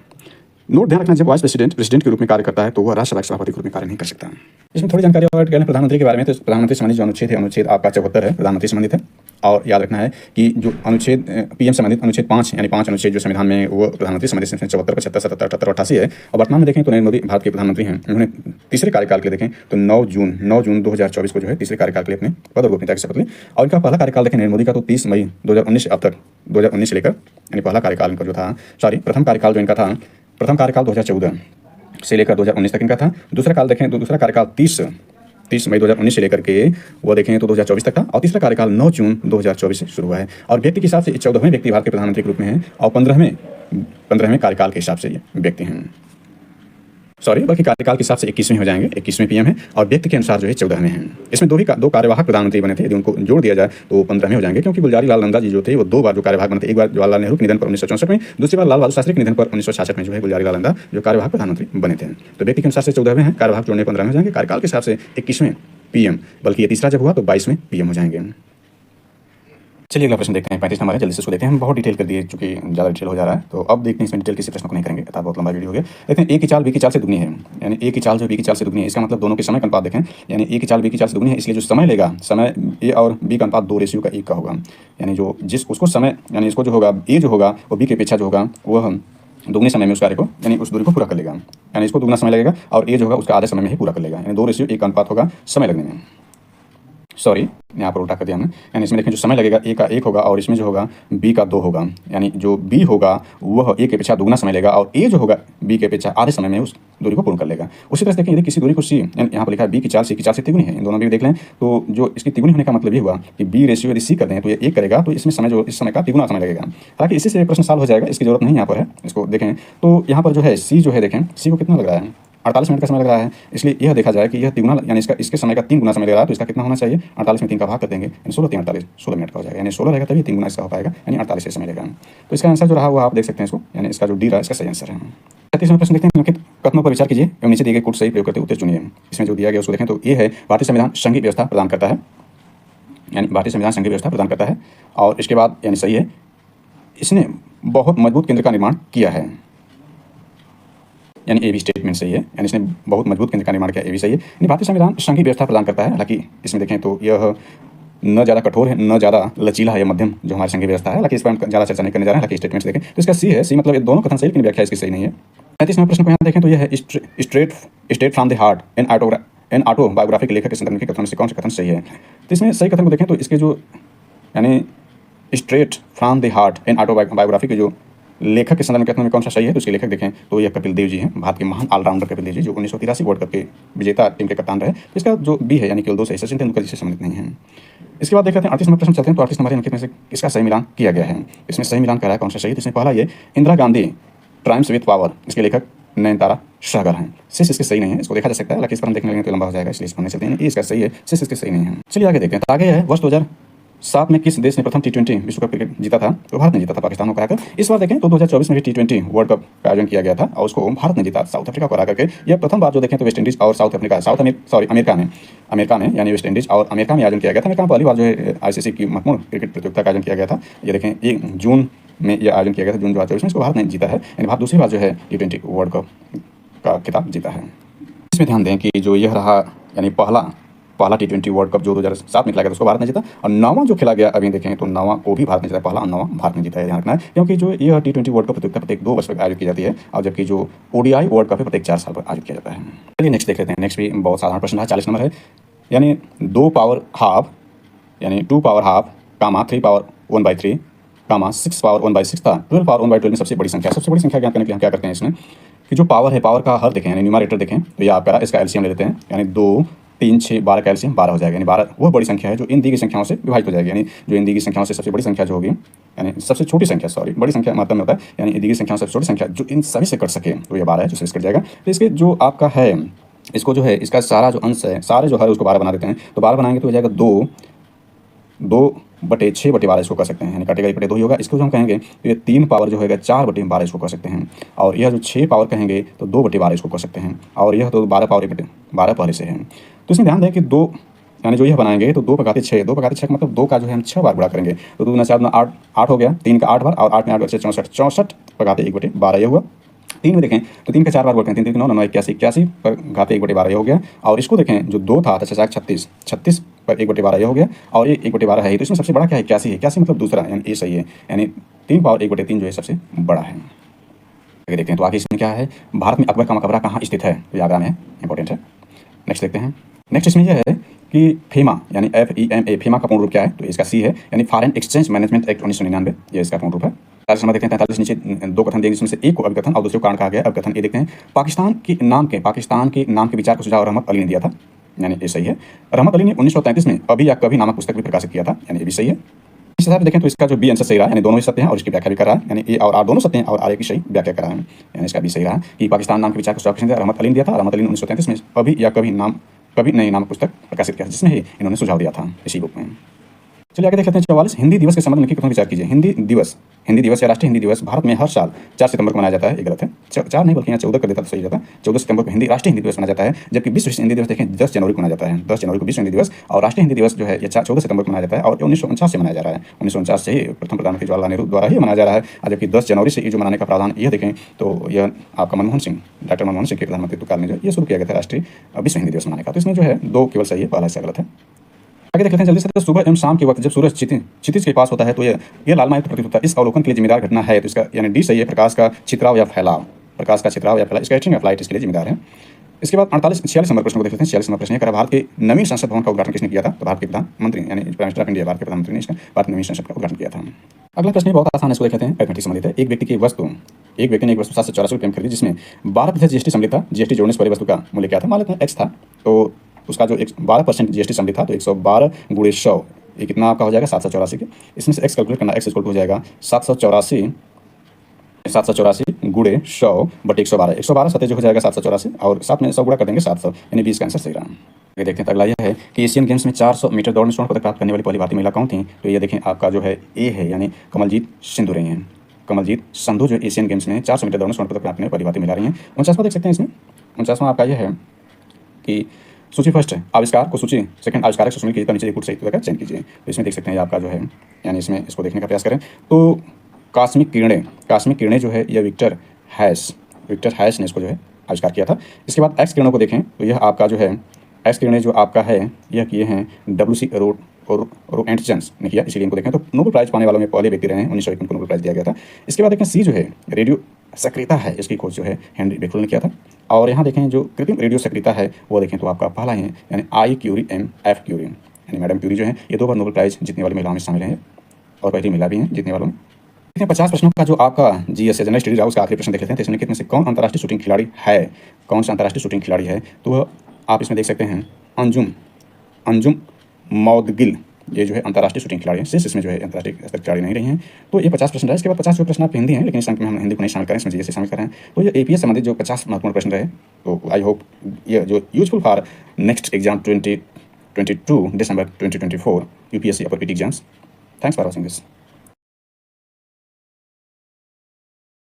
नोट ध्यान रखना, जब वाइस प्रेसिडेंट के रूप में कार्य करता है तो वह राज्यसभा के सभापति के रूप में कार्य नहीं कर सकता। इसमें थोड़ी जानकारी और प्रधानमंत्री के बारे में। तो प्रधानमंत्री संबंधित जो अनुच्छेद है, अनुच्छेद आपका 74 है, प्रधानमंत्री संबंधित है। और याद रखना है कि जो अनुच्छेद पीएम संबंधित अनुच्छेद 5 यानी 5 अनुच्छेद जो संविधान में वो प्रधानमंत्री संबंधित 74, 75, 77, 78 और 88 है। और वर्तमान में देखें तो नरेंद्र मोदी भारत के प्रधानमंत्री हैं। उन्होंने तीसरे कार्यकाल के लिए देखें तो 9 जून 2024 को जो है तीसरे कार्यकाल के लिए अपने पद और गोपनीयता की शपथ ली। और इनका पहला कार्यकाल देखें नरेंद्र मोदी का तो 30 मई 2019 अब तक 2019 से लेकर यानी पहला कार्यकाल इनका जो था प्रथम कार्यकाल जो इनका था, प्रथम कार्यकाल 2014 से लेकर 2019 तक इनका था। दूसरा काल देखें तो दूसरा कार्यकाल 30 मई 2019 से लेकर के वो देखें तो 2024 तक था। और तीसरा कार्यकाल 9 जून 2024 से शुरू हुआ है। और व्यक्ति के हिसाब से 14वें व्यक्ति भारत के प्रधानमंत्री के रूप में हैं और 15वें कार्यकाल के हिसाब से ये व्यक्ति हैं। बल्कि कार्यकाल के हिसाब से 21वें हो जाएंगे, 21वें पीएम है, और व्यक्ति के अनुसार जो है 14वें हैं। इसमें 2 कार्यवाहक प्रधानमंत्री बने थे, यदि उनको जोड़ दिया जाए तो 15वें हो जाएंगे, क्योंकि गुलजारी लाल नंदा जी जो थे वो 2 बार जो कार्यवाहक बने थे। एक बार जवाहरलाल नेहरू के निधन पर 1964 में, दूसरी बार लाल बहादुर शास्त्री के निधन पर 1966 में जो है गुलजारी लाल नंदा जो कार्यवाहक प्रधानमंत्री बने थे। तो व्यक्ति के अनुसार से 14वें हैं, कार्यवाहक जोड़ने 15वें हो जाएंगे, कार्यकाल के हिसाब से 21वें पीएम, बल्कि ये तीसरा जब हुआ तो 22वें पीएम हो जाएंगे। चलिए अगला प्रश्न देखते हैं 35 नंबर है, जल्दी से उसको देखते हैं। हम बहुत डिटेल कर दिए चूंकि ज़्यादा डिटेल हो जा रहा है, तो अब देखते हैं इसमें डिटेल किसी प्रश्न को नहीं करेंगे, अर्थात बहुत लंबा वीडियो हो गया। देखते हैं ए की चाल बी की चाल से दुगनी है, यानी ए की चाल जो बी की चाल से दुगनी है, इसका मतलब दोनों के समय का अनुपात देखें, यानी ए की चाल बी की चाल से दुगनी है, इसलिए जो समय लेगा, समय ए और बी का अनुपात 2:1 का होगा, यानी जो जिस उसको समय यानी इसको जो होगा ए जो होगा वो बी की अपेक्षा जो होगा वह दुगने समय में उस कार्य को यानी उस दूरी को पूरा कर लेगा, यानी इसको दुगना समय लगेगा और ए जो होगा उसका आधे समय में ही पूरा कर लेगा, यानी 2:1 का अनुपात होगा समय लगने में। सॉरी यहाँ पर उल्टा कर दिया हमने, यानी इसमें देखें जो समय लगेगा ए का 1 होगा और इसमें जो होगा बी का 2 होगा, यानी जो बी होगा वह ए के अपेक्षा दुगना समय लेगा और ए जो होगा बी के अपेक्षा आधे समय में उस दूरी को पूर्ण कर लेगा। उसी तरह से देखें यदि किसी दूरी को सी, यानी यहाँ पर लिखा है बी की चाल सी की चाल से तिगुनी है, इन दोनों भी देख लें, तो जो इसकी तिगुनी होने का मतलब ये हुआ कि बी रेशियो यदि सी कर दें तो ये 1 करेगा, तो इसमें समय जो इस समय का तिगुना समय लगेगा। हालांकि इसी से प्रश्न सॉल्व हो जाएगा, इसकी जरूरत नहीं यहाँ पर है, इसको देखें तो यहाँ पर जो है सी जो है देखें सी को कितना लग रहा है 48 मिनट का समय लग रहा है, इसलिए यह देखा जाए कि यह तिगुना यानी इसके समय का 3 गुना समय लग रहा है, तो इसका कितना होना चाहिए 48 में 3 का भाग कर देंगे, यानी 16 3 48 16 मिनट का हो जाएगा, यानी 16 रहेगा तभी 3 गुना इसका हो पाएगा, यानी 48 से समय लेगा। तो इसका आंसर जो रहा वो आप देख सकते हैं इसको, यानी इसका जो डी रहा इसका सही आंसर है। 36वां प्रश्न देखते हैं, निम्नलिखित कथनों पर विचार कीजिए एवं नीचे दिए गए कोड सही प्रयोग करते उत्तर चुनिए। इसमें जो दिया गया उसको देखें तो ये है भारतीय संविधान संघीय व्यवस्था प्रदान करता है, यानी भारतीय संविधान संघीय व्यवस्था प्रदान करता है, और इसके बाद यानी सही है इसने बहुत मजबूत केंद्र का निर्माण किया है, यानी ए भी स्टेटमेंट सही है, यानी इसने बहुत मजबूत केंद्र का निर्माण किया, ए भी सही है। यानी भारतीय संविधान संघीय व्यवस्था प्रदान करता है, हालांकि इसमें देखें तो यह न ज़्यादा कठोर है न ज़्यादा लचीला है, यह मध्यम जो हमारी संघीय व्यवस्था है, हालांकि इस पर हम ज़्यादा चर्चा नहीं करने जा रहे हैं। हालांकि स्टेटमेंट्स देखें तो इसका सी है, सी मतलब ये दोनों कथन सही लेकिन व्याख्या इसकी सही नहीं है। 35वें प्रश्न को यहाँ देखें तो यह है straight from the heart an autobiography के लेखक के संदर्भ में कथन से कौन सा कथन सही है। तो इसमें सही कथन को देखें तो इसके जो यानी straight from the heart an autobiography के जो लेखक के संदर्भ में कथन में कौन सा सही है, तो इसके लेखक देखें तो यह कपिल देव जी हैं, भारत के महान ऑलराउंडर कपिल देव जी जो 1983 वर्ल्ड कप के विजेता टीम के कप्तान रहे। तो इसका जो बी है यानी केवल 2 सही, सचिन तेंदुलकर जी से संबंधित नहीं है। इसके बाद देख लेते हैं 38 नंबर प्रश्न चलते हैं, तो 38 नंबर अंकित में से इसका सही मिलान किया गया है। इसमें सही मिलान करा है कौन सा सही, तो इसमें पहला ये Indira Gandhi triumphs with power, इसके लेखक नयनतारा सहगल हैं। सिस इसके सही नहीं है, इसको देखा जा सकता है, लेकिन इस पर हम देखने लगेंगे तो लंबा हो जाएगा, इसलिए इस पर नहीं चलते हैं। ये इसका सही है, सिस इसके सही नहीं है। चलिए आगे देखते हैं, तो आगे है वर्ष 2007 में किस देश ने प्रथम T20 विश्व कप क्रिकेट जीता था, तो भारत ने जीता था पाकिस्तान को हराकर। इस बार देखें तो 2024 में भी T20 वर्ल्ड कप का आयोजन किया गया था और उसको भारत ने जीता साउथ अफ्रीका को हरा करके। यह प्रथम बार जो देखें तो वेस्ट इंडीज और अमेरिका में यानी वेस्ट इंडीज और अमेरिका में आयोजन किया गया था। अमेरिका में पहली बार जो है ICC की महत्वपूर्ण क्रिकेट प्रतियोगिता का आयोजन किया गया था। ये देखें 1 जून में यह आयोजन किया गया था, जून 2024 में, इसको भारत ने जीता है, यानी भारत दूसरी बार जो है T20 वर्ल्ड कप का खिताब जीता है। इसमें ध्यान दें कि जो यह रहा यानी पहला T20 वर्ल्ड कप जो 2007 में खेला गया था उसको भारत ने जीता, और 9वां जो खेला गया अभी देखें तो 9वां को भी भारत ने जीता, पहला और 9वां भारत ने जीता है, ध्यान रखना है, क्योंकि जो यह T20 वर्ल्ड कप प्रतियोगिता प्रत्येक 2 वर्ष पर आयोजित की जाती है, और जबकि जो ODI वर्ल्ड कप है प्रत्येक 4 साल पर आयोजित किया जाता है। चलिए नेक्स्ट देख लेते हैं। नेक्स्ट भी बहुत साधारण प्रश्न है, 40 नंबर है, यानी 2 पावर हाफ यानी 2 पावर हाफ 3 पावर 1/3 6 पावर 1/6 था 12 पावर 1/12 में सबसे बड़ी संख्या ज्ञात करने के लिए हम क्या करते हैं इसमें कि जो पावर है पावर का हर देखें यानी न्यूमरेटर देखें तो ये आपका इसका एलसीएम ले लेते हैं, यानी 2 3 6 12 का एलसीएम 12 हो जाएगा, यानी 12 वह बड़ी संख्या है जो इन दी गई संख्याओं से विभाजित हो जाएगी, यानी जो इन दी गई संख्याओं से सबसे बड़ी संख्या जो होगी यानी सबसे छोटी संख्या बड़ी संख्या मतलब में होता है, यानी इन दी गई संख्याओं से सबसे छोटी संख्या जो इन सभी से कट सके तो ये 12 है जो से कट जाएगा। तो इसके जो आपका है इसको जो है इसका सारा जो अंश है सारे जो है उसको 12 बना देते हैं, तो 12 बनाएंगे तो हो जाएगा 2/6/12 इसको कर सकते हैं, यानी कटेगा 1/2 ही होगा। इसको जो हम कहेंगे तो ये 3 पावर जो होगा 4/12 इसको कर सकते हैं, और यह जो 6 पावर कहेंगे तो 2/12 इसको कर सकते हैं, और यह तो 12 पावर 1/12 पहले से है। तो इसमें ध्यान दें कि 2 यानी जो यह बनाएंगे तो 2 पर 6 का मतलब 2 का जो है हम 6 बार गुणा करेंगे, तो 2 4 8 हो गया, 3 का 8 बार, और 8 में 8 बचे 64 पर 1/12 यह हुआ। 3 में देखें तो 3 का 4 बार बोलते हैं, 3 9 9 81 पर 1/12 ये हो गया, और इसको देखें जो 2 था 36 पर 1/12 ये हो गया, और ये 1/12 है, तो इसमें सबसे बड़ा क्या है 81 मतलब दूसरा, यानी ये सही है, यानी 3 पावर 1/3 जो है सबसे बड़ा है। आगे देखते हैं तो आगे इसमें क्या है, भारत में अकबर का मकबरा कहाँ स्थित है, तो आगरा में है, इंपॉर्टेंट है। नेक्स्ट देखते हैं। नेक्स्ट इसमें यह है कि फेमा यानी FEMA फेमा का पूर्ण रूप क्या है, तो इसका सी है, यानी फॉरेन एक्सचेंज मैनेजमेंट एक्ट 1999 ये इसका पूर्ण रूप है। 43 नंबर देखते हैं, 43 नीचे 2 कथन देंगे जिसमें से एक को अभिकथन और दूसरे को कारण कहा गया। अभिकथन ये देखते हैं, पाकिस्तान के नाम के विचार का सुझाव रहमत अली ने दिया था, यानी ये सही है। रहमत अली ने 1933 में अभी या कभी नामक पुस्तक भी प्रकाशित किया था, यानी ये भी सही है। इस हिसाब से देखें तो इसका जो बी आंसर सही रहा, यानी दोनों ही सत्य हैं और इसकी व्याख्या भी कर रहा है, यानी ए और आर दोनों सत्य हैं और आर की सही व्याख्या कर रहा है, यानी इसका भी सही रहा कि पाकिस्तान नाम के विचार को सुझाव रहमत अली ने दिया था। रहमत अली ने 1933 में अभी या कभी नहीं नामक पुस्तक प्रकाशित किया जिसमें ही इन्होंने सुझाव दिया था इसी बुक में। चलिए आगे देख लेते हैं 44 हिंदी दिवस के संबंध में कथन विचार कीजिए। हिंदी दिवस या राष्ट्रीय हिंदी दिवस भारत में हर साल 4 सितंबर को मनाया जाता है। ये गलत है, 4 नहीं बल्कि यहाँ 14 कर देता तो सही जाता। 14 सितंबर को राष्ट्रीय हिंदी दिवस मनाया जाता है, जबकि विश्व हिंदी दिवस देखें 10 जनवरी को मनाया जाता है। 10 जनवरी को विश्व हिंदी दिवस और राष्ट्रीय हिंदी दिवस जो है ये 14 सितंबर को मनाया जाता है और 1949 से मनाया जा रहा है। 1949 से ही प्रथम प्रधानमंत्री जवाहरलाल नेहरू द्वारा ही मनाया जा रहा है। जबकि 10 जनवरी से ये जो मनाने का प्रावधान यह देखें तो यह आपका मनमोहन सिंह, डॉक्टर मनमोहन सिंह के प्रधानमंत्री काल में जो ये शुरू किया गया था राष्ट्रीय विश्व हिंदी दिवस मनाने का। तो इसमें जो है 2 केवल सही है, पहला हिस्सा गलत है। आगे देख लेते हैं जल्दी से। तो सुबह एवं शाम के वक्त जब सूरज क्षितिज के पास होता है तो ये लालमायुक्त प्रतीत होता है। इस अवलोकन के लिए जिम्मेदार घटना है, तो इसका यानी डी सही है, प्रकाश का छितराव या फैलाव। स्कैटरिंग ऑफ लाइट इसके लिए जिम्मेदार है। इसके बाद 46 नंबर प्रश्न को देख लेते हैं। 46 नंबर प्रश्न भारत के नवीन संसद भवन का उद्घाटन किसने किया था? तो भारत के प्रधानमंत्री यानी prime minister of India, Bharat के प्रधानमंत्री ने इसका भारत नवीन संसद का उद्घाटन किया था। अगला प्रश्न बहुत आसान है, इसको देख लेते हैं। अरिथमेटिक संबंधित है। एक व्यक्ति ने एक वस्तु 784 में खरीदी जिसमें 12% जीएसटी सम्मिलित था। जीएसटी जोड़ने से पहले वस्तु का मूल्य क्या था? मान लेते हैं एक्स था, तो उसका जो 12% जीएसटी सम्मिलित था, तो 112 × 100 ये कितना आपका हो जाएगा? 784 के। इसमें से एक्स कैलकुलेट करना, एक्स इक्वल टू हो जाएगा 784 × 100 बटे 112। 112 सतह जो हो जाएगा 784 और 7 में 100 गुणा कर देंगे 700, यानी 20 का आंसर सही रहा। ये देखते हैं अगला यह है कि एशियन गेम्स में 400 मीटर दौड़ में स्वर्ण पदक प्राप्त करने वाली पहली भारतीय महिला कौन थी? तो ये देखें आपका जो है ए है, यानी कमलजीत सिंधु रही हैं। कमलजीत संधू जो एशियन गेम्स में 400 मीटर दौड़ में स्वर्ण पदक प्राप्त करने वाली पहली भारतीय महिला रही हैं। 49वां देख सकते हैं। इसमें 49वां आपका यह है कि सूची फर्स्ट है आविष्कार को सूची सेकंड आविष्कारक सुमिल कीजिए, नीचे एक सही का चयन कीजिए। तो इसमें देख सकते हैं आपका जो है, यानी इसमें इसको देखने का प्रयास करें तो कॉस्मिक किरणें जो है यह विक्टर हैश ने इसको जो है आविष्कार किया था। इसके बाद एक्स किरणों को देखें तो यह आपका जो है एक्स किरणें जो आपका है यह किए हैं WC रोएंटजन्स ने किया, इसीलिए इनको देखें तो नोबेल प्राइज पाने वालों में पहले व्यक्ति रहे हैं। 1901 को नोबेल प्राइज दिया गया था। इसके बाद देखें सी जो है रेडियो सक्रियता है, इसकी खोज जो है हेनरी बेकवेल ने किया था। और यहाँ देखें जो कृत्रिम रेडियो सक्रियता है वो देखें तो आपका पहला है, यानी आई क्यूरी MF क्यूरी, यानी मैडम क्यूरी जो है ये 2 बार नोबेल प्राइज जीतने वाली महिलाओं में शामिल हैं और पहली महिला भी हैं जीतने वालों में। 50 प्रश्नों का जो आपका GS जनरल स्टडी रहा उसका आखिरी प्रश्न देख लेते हैं। तो इसमें कितने से कौन अंतर्राष्ट्रीय शूटिंग खिलाड़ी है? कौन सा अंतर्राष्ट्रीय शूटिंग खिलाड़ी है? तो आप इसमें देख सकते हैं अंजुम मौदगिल, ये जो है अंतर्राष्ट्रीय शूटिंग खिलाड़ी हैं। सिर्फ इसमें जो है अंतर्राष्ट्रीय स्तर खिलाड़ी नहीं रही हैं। तो ये 50 प्रश्न रहे। इसके बाद 50 जो प्रश्न आप हिंदी हैं, लेकिन इस अंक में हम हिंदी को नहीं शामिल करें, इसमें GS शामिल कर रहे हैं। तो ये APS संबंधित जो 50 महत्वपूर्ण प्रश्न रहे, तो आई होप ये जो useful for next exam 2022 December 2024 UPSC upper PT exams. Thanks for watching this.